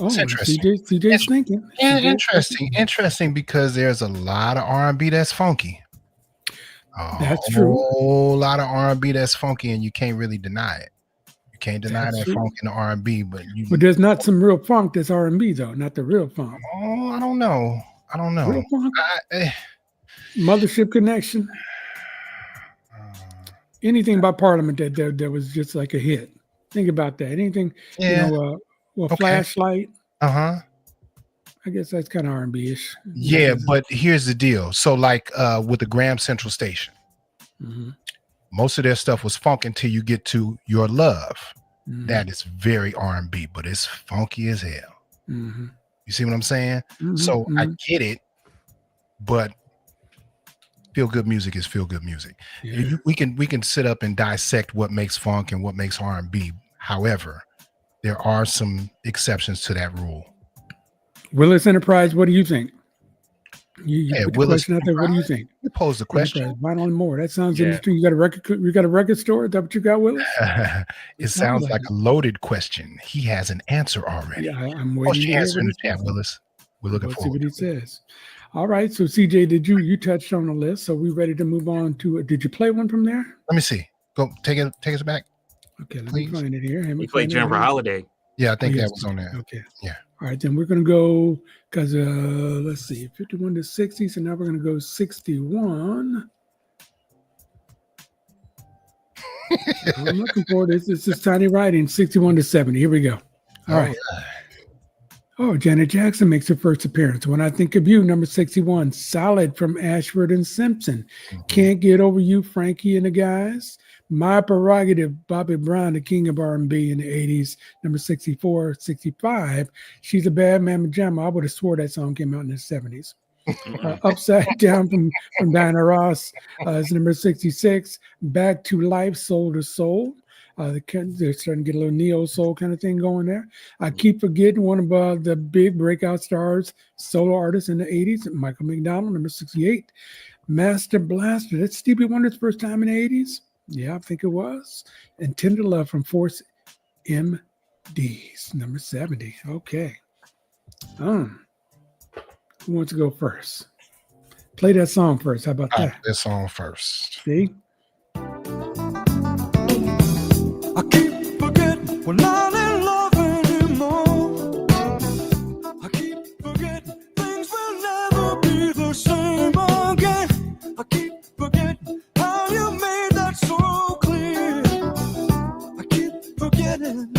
It's interesting. CJ's thinking. Yeah, CJ's interesting because there's a lot of R&B that's funky. That's true. A whole lot of R&B that's funky, and you can't really deny it. You can't deny That's that true. funk in the R&B, but there's not some real funk that's R&B though, not the real funk. Oh, I don't know. Real funk. Mothership Connection. Anything by Parliament that was just like a hit. Think about that. Anything, Yeah. Okay. Flashlight. Uh-huh. I guess that's kind of R&B-ish. Yeah, but here's the deal. So like with the Graham Central Station, most of their stuff was funk until you get to Your Love. That is very R&B, but it's funky as hell. You see what I'm saying? So I get it, but feel good music is feel good music. Yeah. We can sit up and dissect what makes funk and what makes R&B. However, there are some exceptions to that rule. Willis Enterprise, what do you think? You put the Willis question out there. What do you think? You posed the question. Enterprise, Vinyl and More. That sounds interesting. You got a record store? Is that what you got, Willis? It sounds like a loaded question. He has an answer already. Yeah, I'm waiting. What's to your hear answer in what the chat, Willis? We're looking Let's forward see what to he it. says. All right. So CJ, you touched on the list. So we ready to move on to it? Did you play one from there? Let me see. Go take us back. Okay, let Please. me find it here. He played Jennifer Holiday. Yeah, I think that was on there. Okay. Yeah. All right, then we're gonna go because let's see, 51 to 60. So now we're gonna go 61. I'm looking for this. This is tiny writing. 61 to 70. Here we go. All right. Oh, Janet Jackson makes her first appearance. When I Think of You, number 61. Solid from Ashford and Simpson. Can't Get Over You, Frankie and the Guys. My Prerogative, Bobby Brown, the king of R&B in the 80s, number 64, 65. She's a Bad Mama Jamma. I would have swore that song came out in the 70s. Upside Down from Diana Ross is number 66. Back to Life, Soul to Soul. They're starting to get a little neo soul kind of thing going there. I keep forgetting one of the big breakout stars, solo artists in the 80s, Michael McDonald, number 68. Master Blaster, that's Stevie Wonder's first time in the 80s. Yeah, I think it was. And Tender Love from Force MDs, number 70. Okay. Who wants to go first? Play that song first. How about that? This song first. See? I keep forgetting we're not in love anymore. I keep forgetting things will never be the same again. I keep forgetting how you made that so clear. I keep forgetting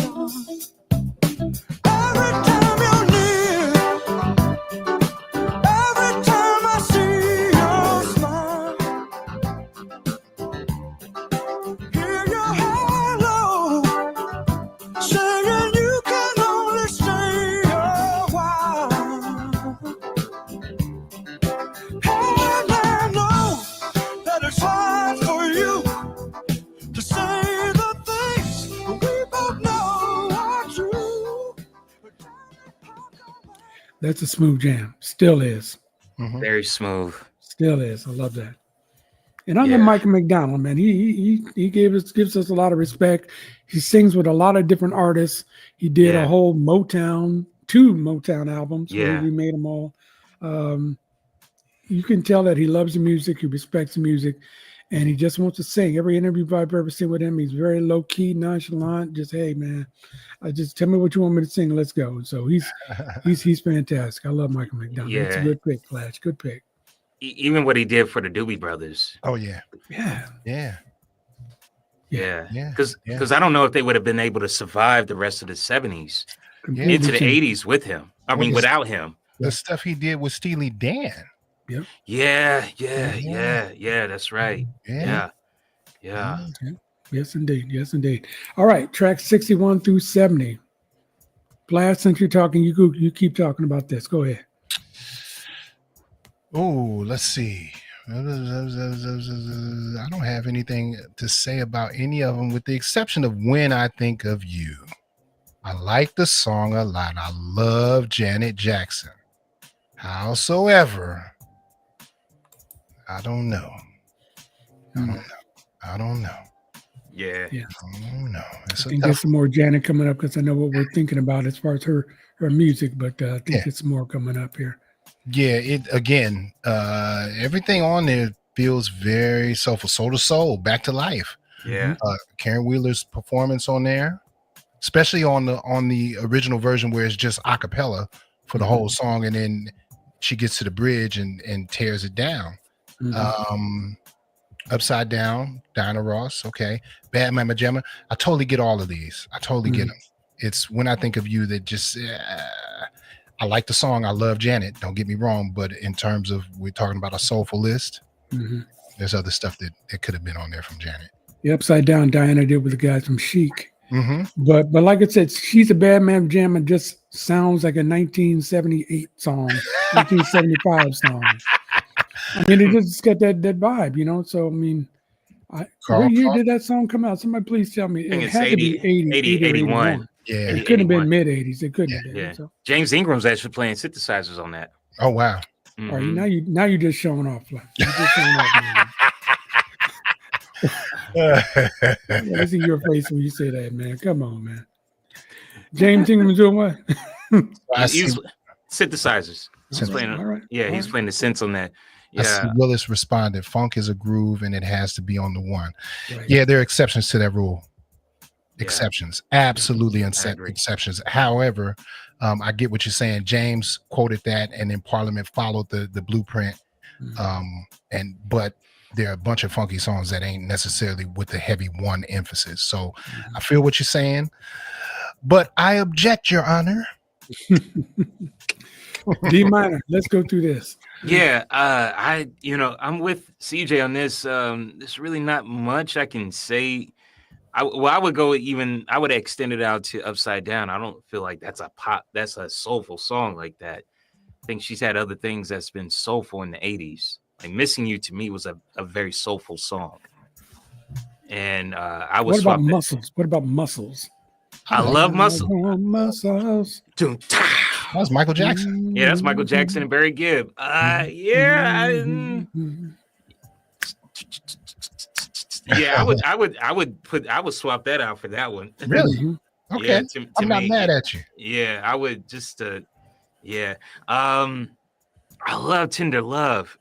every time you're near. That's a smooth jam. Still is. Mhm. Very smooth. Still is. I love that. And I love Yeah. Michael McDonald, man. He gives us a lot of respect. He sings with a lot of different artists. He did a whole two Motown albums where he Yeah. remade them all. You can tell that he loves the music, he respects the music, and he just wants to sing. Every interview I've ever seen with him, he's very low key, nonchalant. Just, hey man, just tell me what you want me to sing. Let's go. So he's fantastic. I love Michael McDonald. Yeah. It's a good pick, Flash. Good pick. Even what he did for the Doobie Brothers. Oh yeah. Yeah. Yeah. Yeah. Yeah. Because I don't know if they would have been able to survive the rest of the 70s Completely into the changed. 80s with him. I mean, without him. The stuff he did with Steely Dan. Yep. Yeah. That's right. Yeah. Yes, indeed. Yes, indeed. All right, tracks 61 through 70. Blast, since you're talking, you keep talking about this. Go ahead. Oh, let's see. I don't have anything to say about any of them with the exception of When I Think of You. I like the song a lot. I love Janet Jackson. Howsoever, I don't know. I don't know. Yeah. I don't know. I think there's some more Janet coming up because I know what we're thinking about as far as her music, but I think it's more coming up here. Yeah, everything on there feels very soulful. Soul to Soul, Back to Life. Yeah. Karen Wheeler's performance on there, especially on the original version where it's just a cappella for the whole song, and then she gets to the bridge and tears it down. Upside Down, Diana Ross, okay. Bad Mama Jamma. I totally get all of these. I totally get them. It's When I Think of You that just I like the song. I love Janet. Don't get me wrong, but in terms of we're talking about a soulful list, there's other stuff that could have been on there from Janet. The Upside Down, Diana did with the guys from Chic. But like I said, She's a Bad Man Jam and just sounds like a 1978 song, 1975 song. I mean, it just got that vibe, you know. So I mean, what year did that song come out? Somebody please tell me. I think It it's had to be 80, 81. Yeah, it couldn't have been mid 80s. It couldn't have been. Yeah. So. James Ingram's actually playing synthesizers on that. Oh wow! All right, now you're just showing off. You're just showing off, man. I see your face when you say that, man. Come on, man. James Ingram's doing what? He's synthesizers. He's playing, he's playing the synths on that. Yeah. I see Willis responded, funk is a groove and it has to be on the one. Right. Yeah, there are exceptions to that rule. Exceptions. Absolutely exceptions. However, I get what you're saying. James quoted that and then Parliament followed the blueprint. But there are a bunch of funky songs that ain't necessarily with the heavy one emphasis. So I feel what you're saying, but I object, Your Honor. D minor. Let's go through this. Yeah, I'm with CJ on this. There's really not much I can say. I would extend it out to Upside Down. I don't feel like that's a soulful song like that. I think she's had other things that's been soulful in the 80s. Like Missing You to me was a very soulful song. And I was What about Muscles? What about Muscles? I love Muscles. Muscles. That was Michael Jackson. Yeah, that's Michael Jackson and Barry Gibb. I would swap that out for that one. Really? Okay. Yeah, I'm not mad at you. Yeah, I would just I love Tender Love.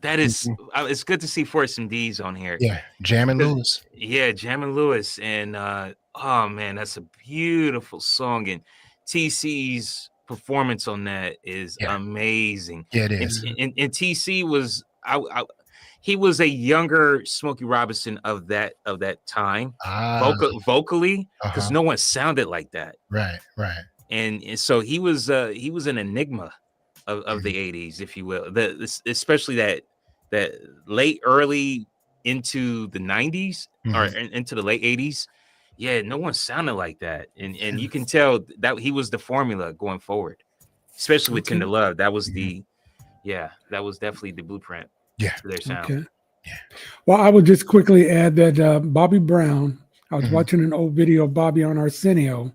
That is it's good to see Force and D's on here. Yeah, Jam and Lewis. Yeah, Jam and Lewis. And oh man, that's a beautiful song. And TC's performance on that is amazing. Yeah, it is. And TC was he was a younger Smokey Robinson of that time, vocally, because no one sounded like that. Right. And so he was an enigma of the 80s, if you will. Especially that early into the 90s or into the late 80s. Yeah, no one sounded like that. And you can tell that he was the formula going forward, especially with Tender Love. That was that was definitely the blueprint. Yeah. For their sound. Okay. Yeah. Well, I would just quickly add that Bobby Brown, I was watching an old video of Bobby on Arsenio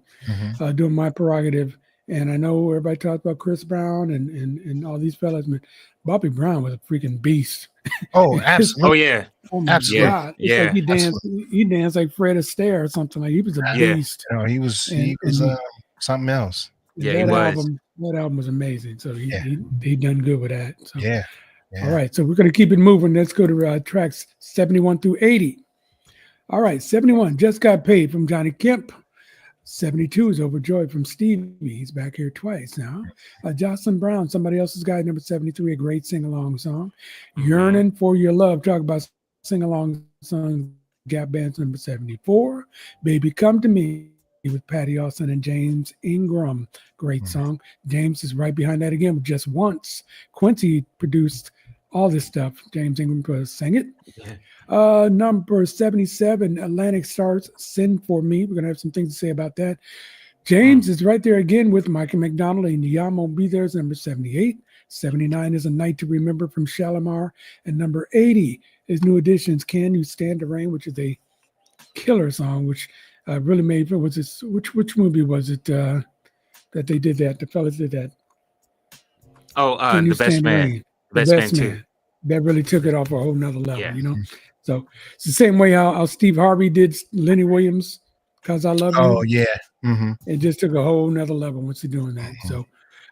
doing My Prerogative, And I know everybody talks about Chris Brown and all these fellas, but Bobby Brown was a freaking beast. Oh, Oh absolutely. yeah, Oh my Absolutely. God! It's like he danced like Fred Astaire or something. Like he was a Yeah. beast. You know, he was And something else. Yeah, he that was. album was amazing. So Yeah. he done good with that. So Yeah. all right, so we're gonna keep it moving. Let's go to tracks 71 through 80. All right, 71 Just Got Paid from Johnny Kemp. 72 is Overjoyed from Stevie. He's back here twice now. Jocelyn Brown, Somebody Else's Guy, number 73, a great sing-along song. Yearning for Your Love, talk about sing-along songs. Gap Band's number 74. Baby Come to Me with Patty Austin and James Ingram, great song. James is right behind that again with Just Once. Quincy produced all this stuff. James Ingram sang it. Yeah. Number 77, Atlantic Stars, Send For Me. We're going to have some things to say about that. James is right there again with Michael McDonald and Yamo Be There's number 78. 79 is A Night to Remember from Shalimar. And number 80 is New Edition's Can You Stand the Rain, which is a killer song, which really made, which movie was it that they did that? The fellas did that. Oh, Can You The Best Stand the Man. Rain? The Best Man too. That really took it off a whole nother level, Yeah. you know? So it's the same way how Steve Harvey did Lenny Williams, Cause I Love You. Oh yeah. Mm-hmm. It just took a whole nother level once you're doing that. So,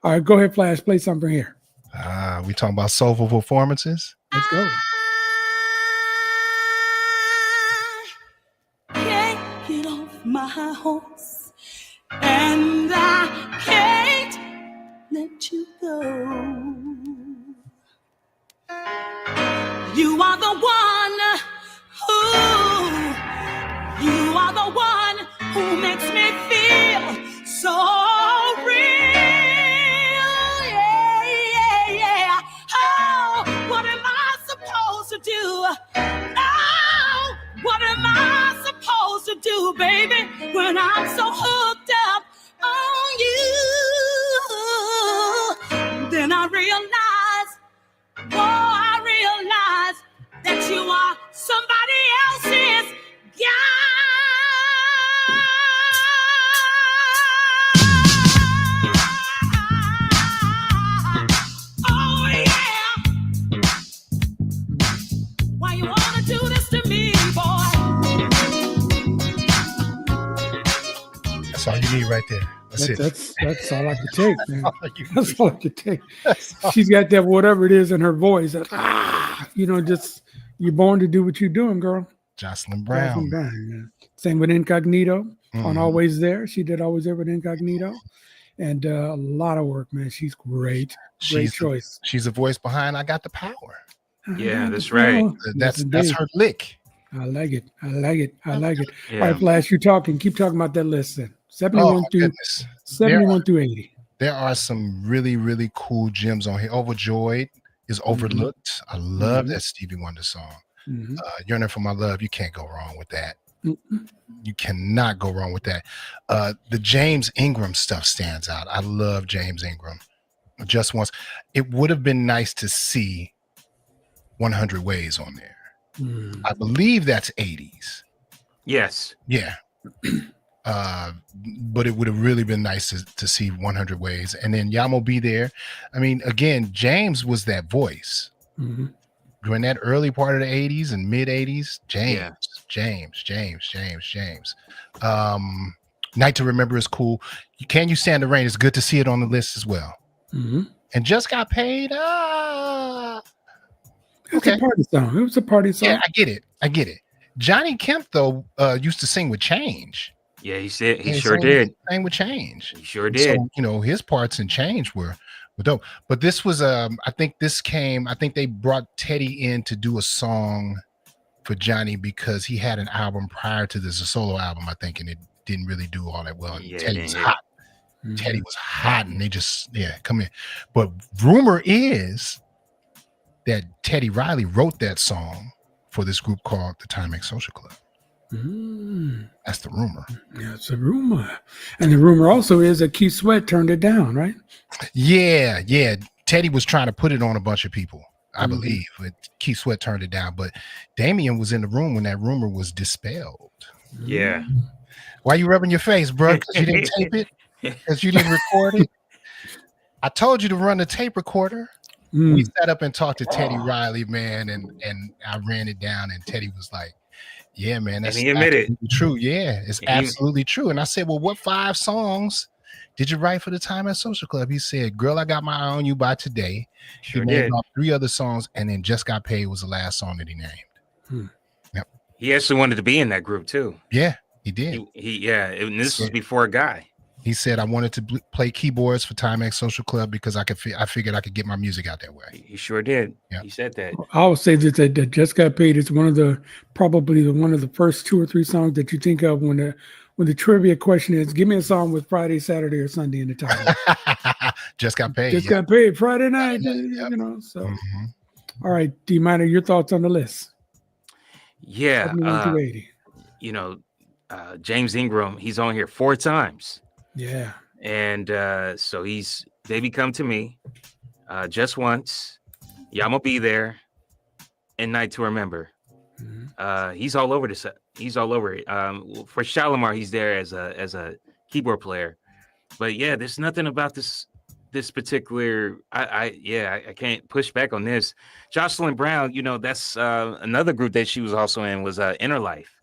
all right, go ahead, Flash, play something here. We talking about soulful performances. Let's go. Can't get off my horse, and I can't let you go. You are the one who makes me feel so real. Yeah. Oh, what am I supposed to do? Oh, what am I supposed to do, baby, when I'm so hooked up on you? Then I realize that you are somebody else's guy. Oh yeah. Why you wanna do this to me, boy? That's all you need right there. That's all I could take, man. all you That's all I could take. She's got that whatever it is in her voice. That, just you're born to do what you're doing, girl. Jocelyn Brown. Man. Same with Incognito on Always There. She did Always There with Incognito. And a lot of work, man. She's great. Great choice. She's the voice behind I Got the Power. Yeah, that's right. That's her lick. I like it. Yeah. Yeah. All right, Flash, you're talking. Keep talking about that list then. 71 through 80. There are some really, really cool gems on here. Overjoyed is overlooked. I love that Stevie Wonder song. Yearning for My Love. You can't go wrong with that. You cannot go wrong with that. The James Ingram stuff stands out. I love James Ingram. Just Once. It would have been nice to see 100 Ways on there. I believe that's 80s. Yes. Yeah. But it would have really been nice to see 100 Ways. And then Yamo Be There. I mean, again, James was that voice. During that early part of the 80s and mid 80s, James. Night to Remember is cool. Can You Stand the Rain? It's good to see it on the list as well. And Just Got Paid. It's a party song. It was a party song. Yeah, I get it. Johnny Kemp, though, used to sing with Change. Yeah, he said he sure did. Sang with Change. He sure did. So, his parts in Change were dope. But this was I think they brought Teddy in to do a song for Johnny because he had an album prior to this, a solo album, I think, and it didn't really do all that well. Yeah, Teddy was hot. Teddy was hot, and they just come in. But rumor is that Teddy Riley wrote that song for this group called the Timex Social Club. That's the rumor. Yeah, it's a rumor. And the rumor also is that Keith Sweat turned it down, right? Yeah. Teddy was trying to put it on a bunch of people, I believe, but Keith Sweat turned it down. But Damien was in the room when that rumor was dispelled. Yeah. Why you rubbing your face, bro? Because you didn't tape it? because you didn't record it. I told you to run the tape recorder. We sat up and talked to Teddy Riley, man, and I ran it down, and Teddy was like, "Yeah, man, that's And he admitted absolutely true. Yeah, it's absolutely true." And I said, "Well, what 5 songs did you write for the Time at Social Club?" He said, "Girl, I Got My Eye on You by Today." Sure he named did. off 3 other songs, and then Just Got Paid was the last song that he named. Yep. He actually wanted to be in that group too. Yeah, he did. And this was before Guy. He said, "I wanted to play keyboards for Timex Social Club because I figured I could get my music out that way." He sure did. Yeah. He said that. I would say that Just Got Paid is one of the first 2 or 3 songs that you think of when the trivia question is, give me a song with Friday, Saturday, or Sunday in the title. Just Got Paid. Just Got Paid Friday night. You know. So, all right, D-Minor, your thoughts on the list? Yeah. 71 through 80. You know, James Ingram, he's on here 4 times. Yeah. And so he's Baby Come to Me, Just Once, Yeah, I'm Gonna Be There, and Night to Remember. He's all over this. He's all over it. For Shalimar, he's there as a keyboard player. But yeah, there's nothing about this particular. I can't push back on this. Jocelyn Brown, you know, that's another group that she was also in was Inner Life.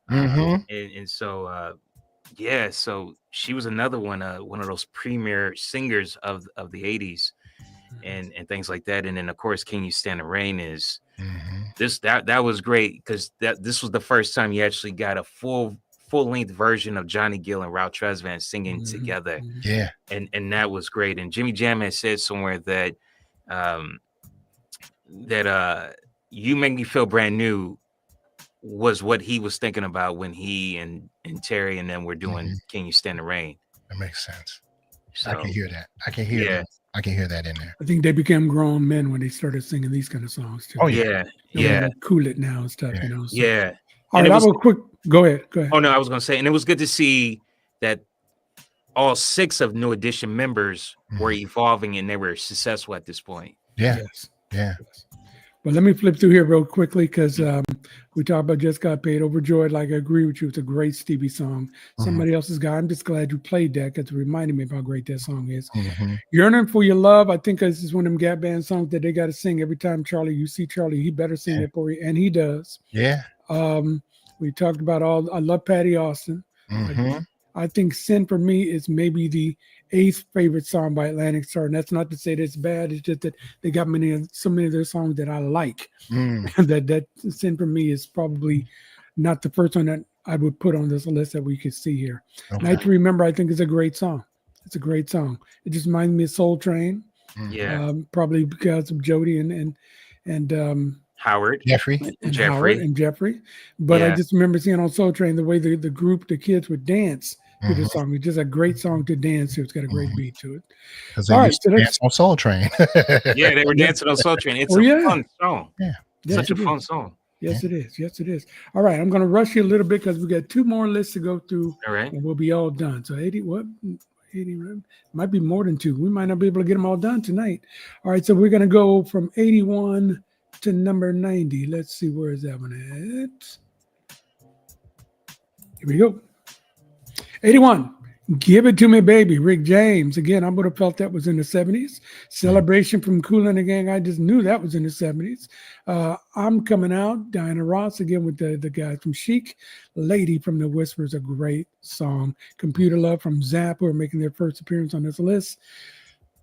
And so yeah, so she was another one of those premier singers of the 80s and things like that. And then of course, Can You Stand the Rain is that was great because this was the first time you actually got a full-length version of Johnny Gill and Ralph Tresvant singing together. Yeah. And that was great. And Jimmy Jam had said somewhere that You Make Me Feel Brand New was what he was thinking about when he and Terry and them were doing Can You Stand the Rain. That makes sense. So, I can hear that. I can hear that. I can hear that in there. I think they became grown men when they started singing these kind of songs too. Oh yeah. Cool it now and stuff, you know. So. Yeah. All right, go ahead. Oh no, I was gonna say, and it was good to see that all 6 of New Edition members were evolving and they were successful at this point. Yeah. Yes. Yeah. But let me flip through here real quickly because we talked about Just Got Paid. Overjoyed, like I agree with you. It's a great Stevie song. Somebody else's guy. I'm just glad you played that because it reminded me of how great that song is. Yearning for Your Love. I think this is one of them Gap Band songs that they got to sing every time you see Charlie. He better sing it for you. And he does. Yeah. We talked about I love Patty Austin. I think Sin for Me is maybe the 8th favorite song by Atlantic Star. And that's not to say that it's bad. It's just that they got so many of their songs that I like. that Sin for Me is probably not the first one that I would put on this list that we could see here. Night to Remember, I think is a great song. It's a great song. It just reminds me of Soul Train. Yeah. Probably because of Jody and Howard, Jeffrey, and Jeffrey. But I just remember seeing on Soul Train the way the kids would dance to the song. It's just a great song to dance to. It's got a great beat to it. Because they used to dance on Soul Train. Yeah, they were dancing on Soul Train. It's a fun song. Yeah. Such a fun song. Yes, it is. Yes, it is. All right, I'm going to rush you a little bit because we got 2 more lists to go through. All right. And we'll be all done. So 80 might be more than 2. We might not be able to get them all done tonight. All right, so we're going to go from 81 to number 90. Let's see, where is that one at? Here we go. 81. Give It to Me, Baby. Rick James. Again, I would have felt that was in the 70s. Celebration from Kool and the Gang. I just knew that was in the 70s. I'm Coming Out. Diana Ross, again, with the guys from Chic. Lady from The Whispers, a great song. Computer Love from Zapp, who are making their first appearance on this list.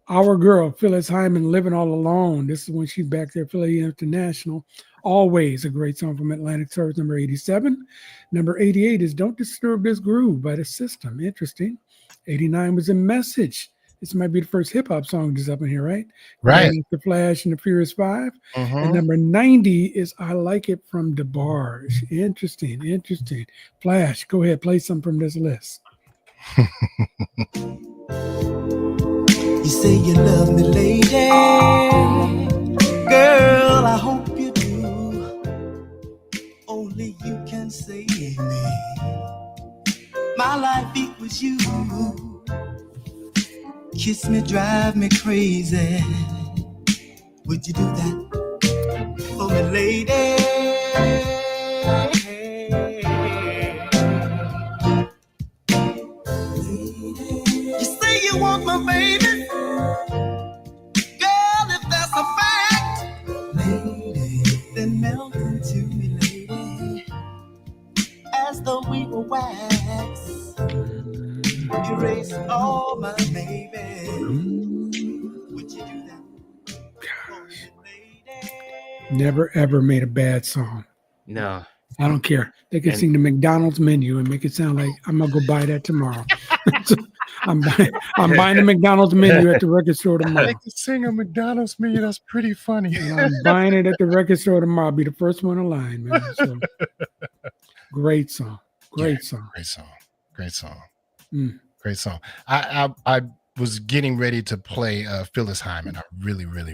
Our Girl, Phyllis Hyman, Living All Alone. This is when she's back there, Philly International. Always, a great song from Atlantic Stars, number 87. Number 88 is Don't Disturb This Groove by The System. Interesting. 89 was A Message. This might be the first hip-hop song that's up in here, right? Right. The Flash and the Furious 5. And number 90 is I Like It from DeBarge. Interesting. Flash, go ahead, play some from this list. You say you love me, lady. Girl, I hope you do. Only you can save me. My life equals you. Kiss me, drive me crazy. Would you do that for me, lady? you want my baby? Girl, if that's a fact, lady, then melt into me, lady, as though we were wax. Erase all my baby. Would you do that? Gosh. Never ever made a bad song. No. I don't care. They can And- sing the McDonald's menu and make it sound like I'm gonna go buy that tomorrow. I'm buying the McDonald's menu at the record store tomorrow. They can sing a McDonald's menu. That's pretty funny. And I'm buying it at the record store tomorrow. I'll be the first one in line, man. So great song. Great song. Great song. Great song. Mm. Great song. I was getting ready to play Phyllis Hyman. I really love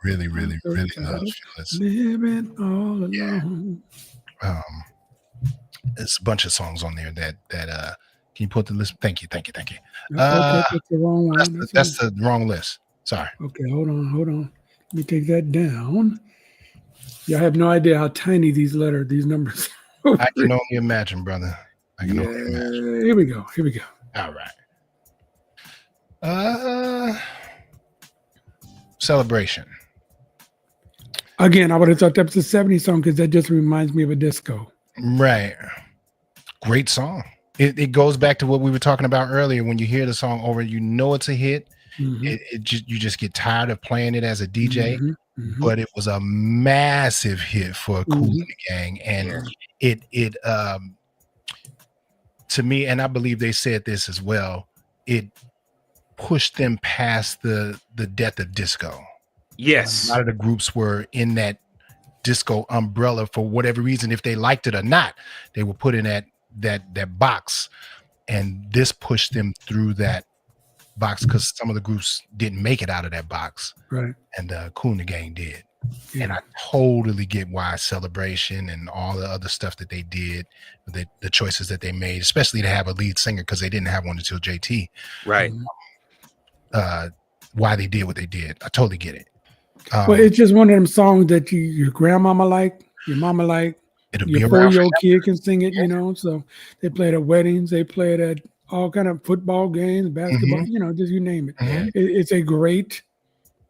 Phyllis. Living all alone. Yeah. It's a bunch of songs on there that can you put the list? Thank you. Okay, that's the wrong one. That's the wrong list. Sorry. Okay, hold on. Let me take that down. Yeah, I have no idea how tiny these numbers are. I can only imagine, brother. I can only imagine. Here we go. All right. Celebration. Again, I would have thought that was a 70s song because that just reminds me of a disco. Right. Great song. It goes back to what we were talking about earlier. When you hear the song over, you know it's a hit. Mhm. You just get tired of playing it as a DJ. Mhm. But it was a massive hit for Kool and the Gang, and it to me, and I believe they said this as well, it pushed them past the death of disco. Yes. A lot of the groups were in that disco umbrella for whatever reason. If they liked it or not, they were put in that box, and this pushed them through that box because some of the groups didn't make it out of that box, Right. and Kool and the Gang did. Yeah. And I totally get why Celebration and all the other stuff that they did, the choices that they made, especially to have a lead singer because they didn't have one until JT. Right. Why they did what they did, I totally get it. Well, it's just one of them songs that your grandmama like, your mama like, It'll be your around 4-year-old forever. kid can sing it, you know. So they play it at weddings, they play it at all kind of football games, basketball, you know, just you name it. Mhm. It's a great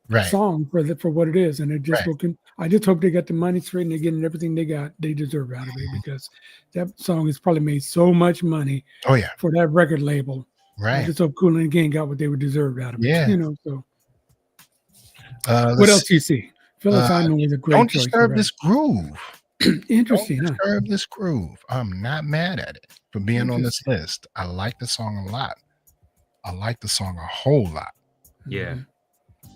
Right. song for what it is, and it just Right. I just hope they got the money straight and they're getting everything they deserve out of it, because that song has probably made so much money Oh yeah. for that record label. I Right. just hope Kool and the Gang got what they would deserve out of it. Yeah. You know. So Let's what else see. do you see? Phyllis Hyman was a great Don't choice. disturb for this groove. that. Interesting, Don't huh? disturb this groove. I'm not mad at it for being on this list. I like the song a lot. I like the song a whole lot. Yeah. Mhm.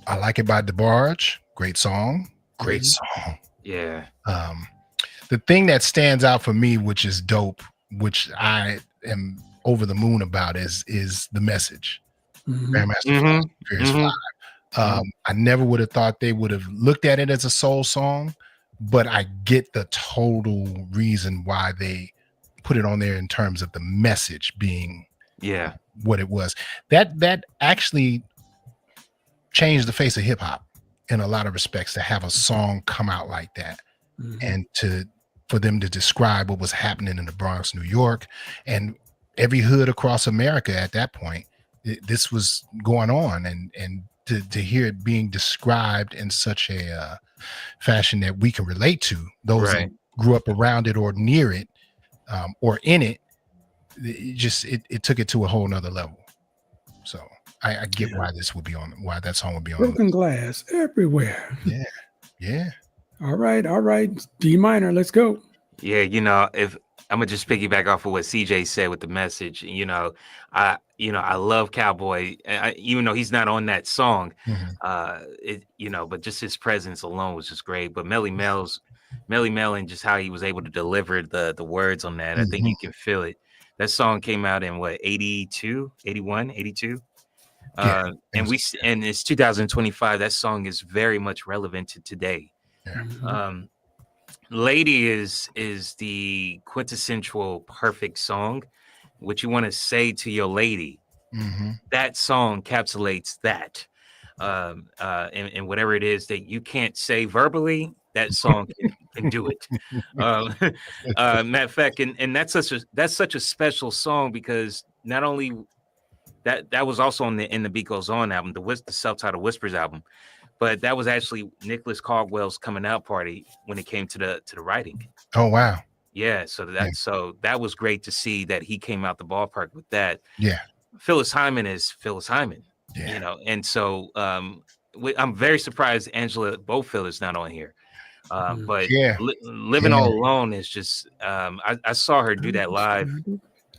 I like it by DeBarge. Great song. Great song. Yeah. The thing that stands out for me, which is dope, which I am over the moon about, is the message. Mhm. Grandmaster Mhm. Furious Mhm. 5. I never would have thought they would have looked at it as a soul song, but I get the total reason why they put it on there in terms of the message being Yeah. what it was. That actually changed the face of hip hop in a lot of respects, to have a song come out like that, Mhm. and for them to describe what was happening in the Bronx, New York, and every hood across America at that point. This was going on, and to hear it being described in such a fashion that we can relate to, those Right. that grew up around it or near it, or in it, it took it to a whole nother level. So I get why that song would be on. Broken glass everywhere. Yeah. All right. D minor, let's go. Yeah, if I'm gonna just piggyback off of what CJ said with the message, I love Cowboy, even though he's not on that song, Mhm. but just his presence alone was just great. But Melly Mel and just how he was able to deliver the words on that, I think you can feel it. That song came out in what, 82, 81, 82? Yeah, and it's 2025. That song is very much relevant to today. Yeah. Mhm. Lady is the quintessential perfect song. What you want to say to your lady, Mm-hmm. that song encapsulates that. And whatever it is that you can't say verbally, that song can do it. Matter of fact, and that's such a special song, because not only that was also in the Beat Goes On album, the self-titled Whispers album. But that was actually Nicholas Caldwell's coming out party when it came to the writing. Oh wow. Yeah, so that was great to see that he came out the ballpark with that. Yeah. Phyllis Hyman is Phyllis Hyman, Yeah. and so I'm very surprised both Phyllis not on here. But Yeah. Living All Alone is just I saw her do that live,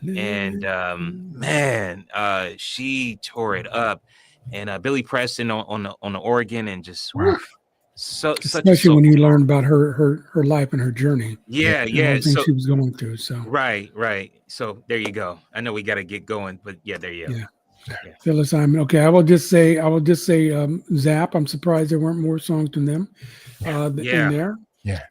and man, she tore it up, and Billy Preston on the organ, and just especially when you learn about her life and her journey. Yeah. Everything she was going through. So right. So there you go. I know we got to get going, but yeah, there you go. Yeah. Phyllis Hyman. Okay, I will just say, Zap. I'm surprised there weren't more songs than them in there. Yeah.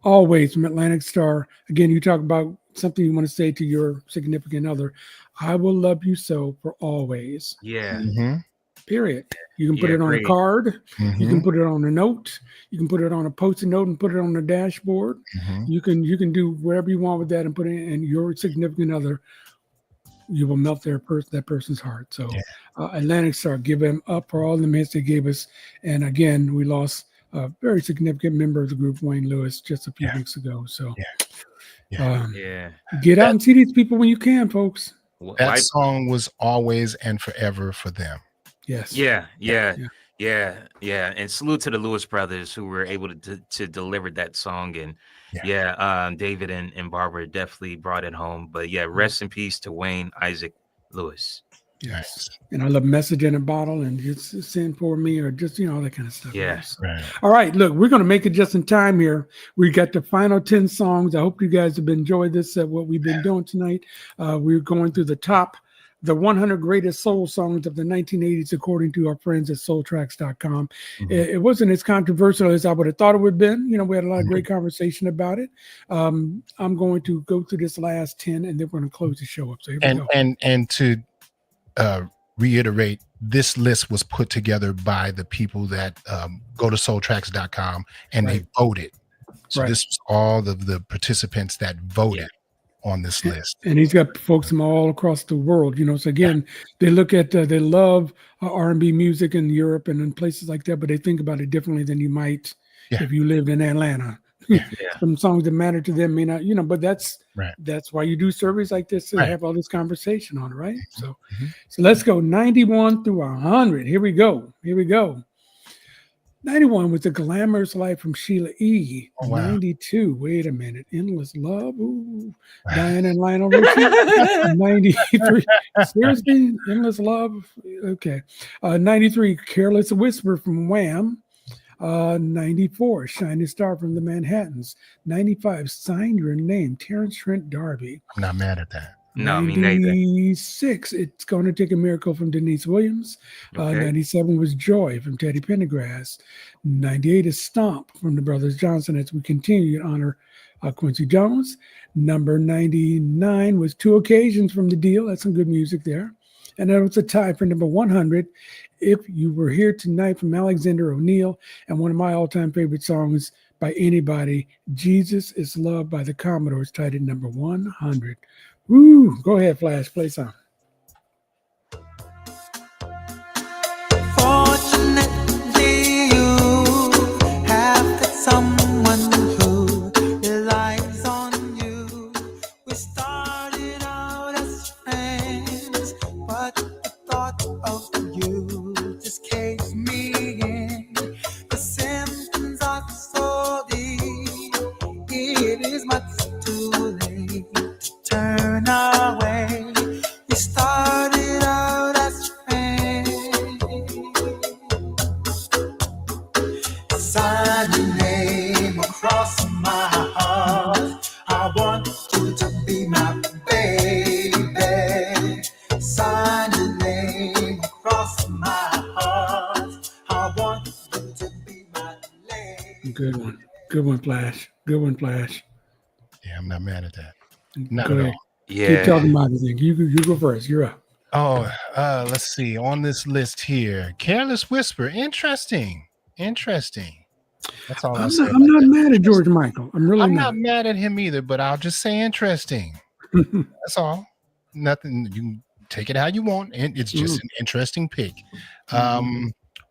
Always from Atlantic Star. Again, you talk about something you want to say to your significant other. I will love you so for always. Yeah. Mm-hmm. Period. You can put it on a card. Mm-hmm. You can put it on a note. You can put it on a post-it note and put it on the dashboard. Mm-hmm. You can do whatever you want with that and put it in your significant other. You will melt that person's heart. So Atlantic Star, give them up for all the hits they gave us. And again, we lost a very significant member of the group, Wayne Lewis, just a few weeks ago. So get out and see these people when you can, folks. That song was always and forever for them. Yes. Yeah. And salute to the Lewis brothers who were able to deliver that song. And David and Barbara definitely brought it home. But rest in peace to Wayne Isaac Lewis. Yes. And I love Message in a Bottle and just Send For Me, or just, all that kind of stuff. Yes. Right. All right. Look, we're going to make it just in time here. We got the final 10 songs. I hope you guys have enjoyed this, what we've been doing tonight. We're going through the 100 greatest soul songs of the 1980s, according to our friends at soultracks.com. Mm-hmm. It wasn't as controversial as I would have thought it would have been. We had a lot of great conversation about it. I'm going to go through this last 10 and then we're going to close the show up. So here we go. And to reiterate, this list was put together by the people that go to soultracks.com and they voted. So this was all the participants that voted on this list. And he's got folks from all across the world, So again, they look at, they love R&B music in Europe and in places like that, but they think about it differently than you might if you lived in Atlanta. Some songs that matter to them may not, but that's why you do surveys like this to have all this conversation on it, right? So let's go 91 through 100. Here we go. 91 was The Glamorous Life from Sheila E. Oh, wow. 92, wait a minute, Endless Love. Ooh. Diane and Lionel Richie. 93, seriously, Endless Love. Okay. 93, Careless Whisper from Wham. 94, Shining Star from the Manhattans. 95, Sign Your Name, Terrence Trent D'Arby. I'm not mad at that. No, me neither. 96, It's Gonna Take a Miracle from Denise Williams. 97 was Joy from Teddy Pendergrass. 98 is Stomp from the Brothers Johnson, as we continue to honor Quincy Jones. Number 99 was Two Occasions from The Deal. That's some good music there. And that was a tie for number 100. If You Were Here Tonight from Alexander O'Neal, and one of my all-time favorite songs by anybody, Jesus Is Love by the Commodores, tied at number 100. Woo! Go ahead, Flash. Play some. Fortunately, you have got someone who relies on you. We started out as friends, but the thought of you just caved me in. The symptoms are so deep, it is much too late to turn away. We started out as friends. Sign your name across my heart. I want you to be my baby. Sign your name across my heart. I want you to be my lady. Good one. Good one, Flash. Good one, Flash. Yeah, I'm not mad at that. Not Go at ahead. all. Keep talking about it. You go first. You're up. Oh, let's see. On this list here, Careless Whisper. Interesting. That's all I'm not mad at George Michael. I'm not mad at him either, but I'll just say interesting. That's all. Nothing. You can take it how you want, and it's just an interesting pick.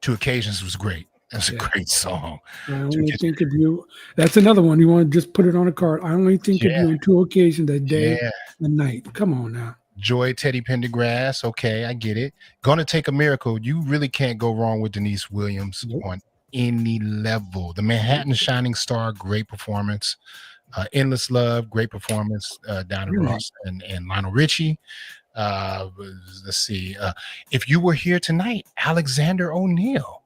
Two Occasions was great. That's a great song. I only think of you. That's another one. You want to just put it on a card. I only think of you on 2 occasions, a day and night. Come on now. Joy, Teddy Pendergrass. Okay, I get it. Gonna Take a Miracle. You really can't go wrong with Denise Williams on any level. The Manhattan Shining Star, great performance. Endless Love, great performance. Diana Ross and Lionel Richie. Let's see. If You Were Here Tonight, Alexander O'Neal.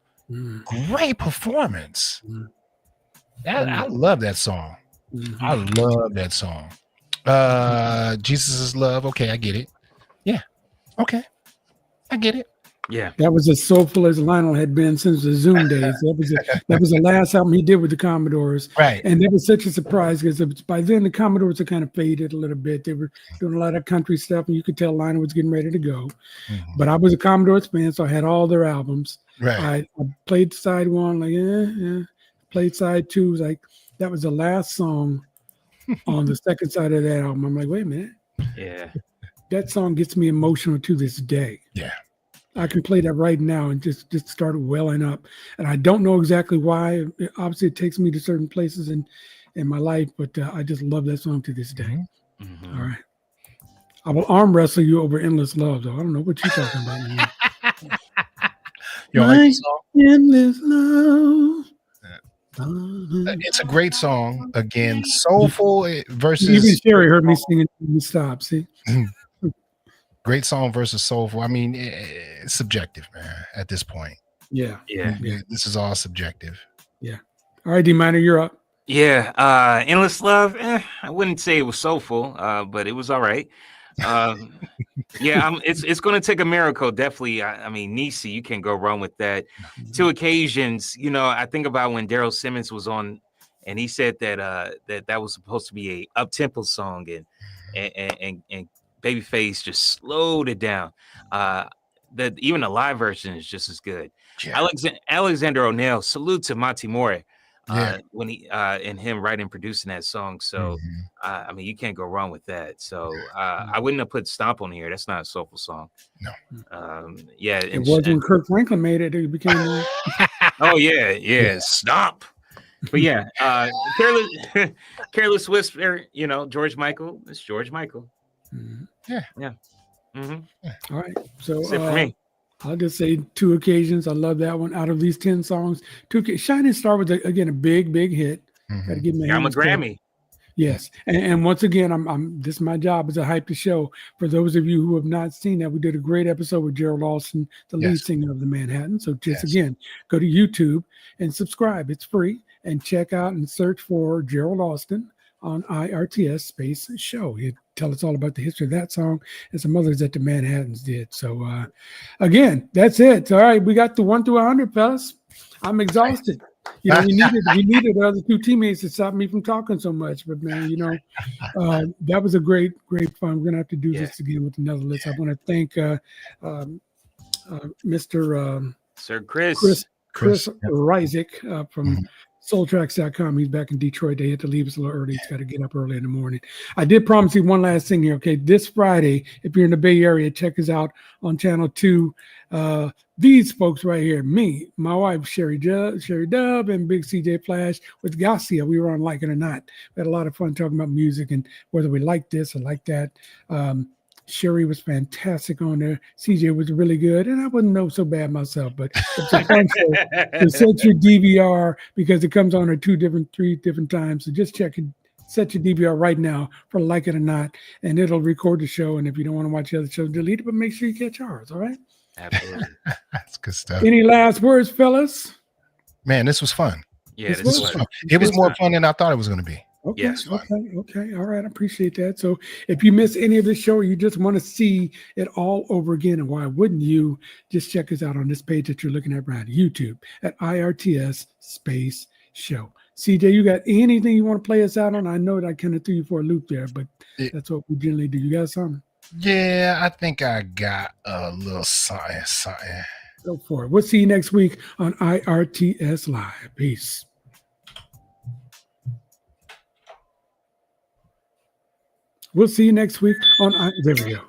Great performance. I love that song. I love that song. Jesus is Love. Okay, I get it. Yeah. Okay. I get it. Yeah. That was as soulful as Lionel had been since the Zoom days. That was the last album he did with the Commodores. Right. And that was such a surprise because by then the Commodores had kind of faded a little bit. They were doing a lot of country stuff, and you could tell Lionel was getting ready to go. But I was a Commodores fan, so I had all their albums. Right. I played side one, like, played side two. Like, that was the last song on the second side of that album. I'm like, wait a minute. Yeah. That song gets me emotional to this day. Yeah. I can play that right now and just start welling up. And I don't know exactly why. Obviously, it takes me to certain places in my life, but I just love that song to this day. All right. I will arm wrestle you over Endless Love, though. I don't know what you're talking about. You like the song? Endless Love. It's a great song. Again, soulful versus. Even Sherry heard me singing. Stop. See. Great song versus soulful. I mean, it's subjective, man, at this point. Yeah. This is all subjective. Yeah. All right, D-Minor, you're up. Yeah. Endless Love. I wouldn't say it was soulful, but it was all right. It's going to take a miracle. Definitely. I mean, Niecy, you can't go wrong with that. 2 occasions, I think about when Daryl Simmons was on, and he said that that was supposed to be a up-tempo song, and Babyface just slowed it down. Even the live version is just as good. Yeah. Alexander O'Neal, salute to Monty Moore when he and him writing and producing that song. So I mean, you can't go wrong with that. So I wouldn't have put Stomp on here. That's not a soulful song. No. It was when Kirk Franklin made it. It became. Oh yeah, Stomp. But yeah, Careless Whisper. George Michael. It's George Michael. Yeah. All right. So for me. I'll just say 2 occasions. I love that one. Out of these 10 songs, Shining Star was again a big hit. Got to give me I'm a Grammy. Yes, and once again, I'm this is my job is to hype the show. For those of you who have not seen that, we did a great episode with Gerald Alston, the lead singer of the Manhattan. So just again, go to YouTube and subscribe. It's free, and check out and search for Gerald Alston on IRTS space show. He'd tell us all about the history of that song and some others that the Manhattans did. So again, that's it. All right, we got the 1 through 100, fellas. I'm exhausted. We needed the other 2 teammates to stop me from talking so much. But man, that was a great fun. We're gonna have to do this again with another list. I want to thank Mr. Sir Chris RIZIK from soultracks.com. He's back in Detroit. They had to leave us a little early. He's got to get up early in the morning. I did promise you one last thing here. Okay, this Friday, if you're in the Bay Area, check us out on Channel 2. These folks right here, me, my wife, Sherry Dub, and Big CJ Flash with Garcia. We were on Like It or Not. We had a lot of fun talking about music and whether we like this or like that. Sherry was fantastic on there. CJ was really good, and I wouldn't know so bad myself, but it's a fun show to set your DVR because it comes on at 3 different times. So just set your DVR right now for Like It or Not, and it'll record the show. And if you don't want to watch the other shows, delete it, but make sure you catch ours. All right. Absolutely. That's good stuff. Any last words, fellas? Man, this was fun. Yeah, this was fun. It was more fun than I thought it was going to be. Okay. Yes. Okay. All right. I appreciate that. So if you miss any of this show or you just want to see it all over again, and why wouldn't you, just check us out on this page that you're looking at right now, YouTube at IRTS space show. CJ, you got anything you want to play us out on? I know that I kind of threw you for a loop there, but that's what we generally do. You got something? Yeah, I think I got a little something. Go for it. We'll see you next week on IRTS Live. Peace. We'll see you next week on there we go.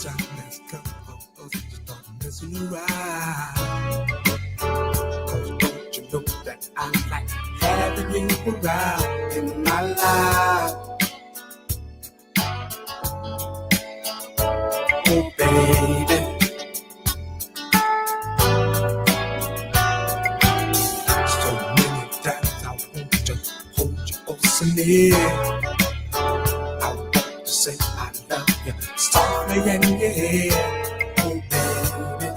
Time has come for us to start messing around. 'Cause don't you know that I like having you around in my life? Oh, baby. So many times I want to hold you close and near. I want to say I love you softly in your ear. Oh, baby.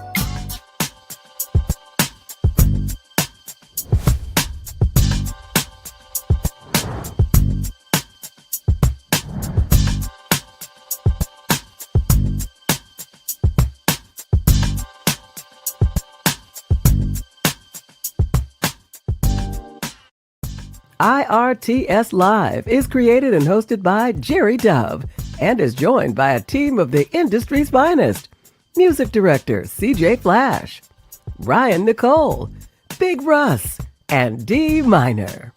IRTS Live is created and hosted by Jerry Dove and is joined by a team of the industry's finest. Music director CJ Flash, Ryan Nicole, Big Russ, and D Minor.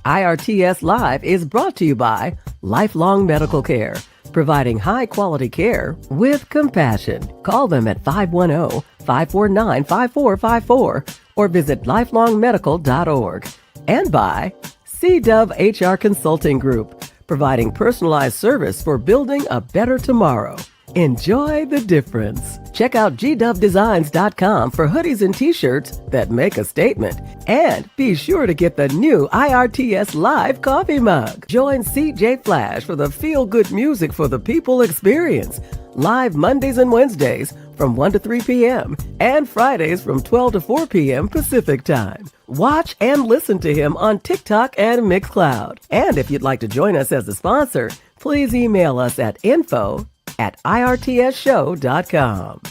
IRTS Live is brought to you by Lifelong Medical Care, providing high-quality care with compassion. Call them at 510-549-5454 or visit lifelongmedical.org. And by C-Dove HR Consulting Group, providing personalized service for building a better tomorrow. Enjoy the difference. Check out gdovedesigns.com for hoodies and t-shirts that make a statement. And be sure to get the new IRTS Live coffee mug. Join CJ Flash for the feel-good music for the people experience. Live Mondays and Wednesdays from 1 to 3 p.m. and Fridays from 12 to 4 p.m. Pacific Time. Watch and listen to him on TikTok and Mixcloud. And if you'd like to join us as a sponsor, please email us at info@irtsshow.com.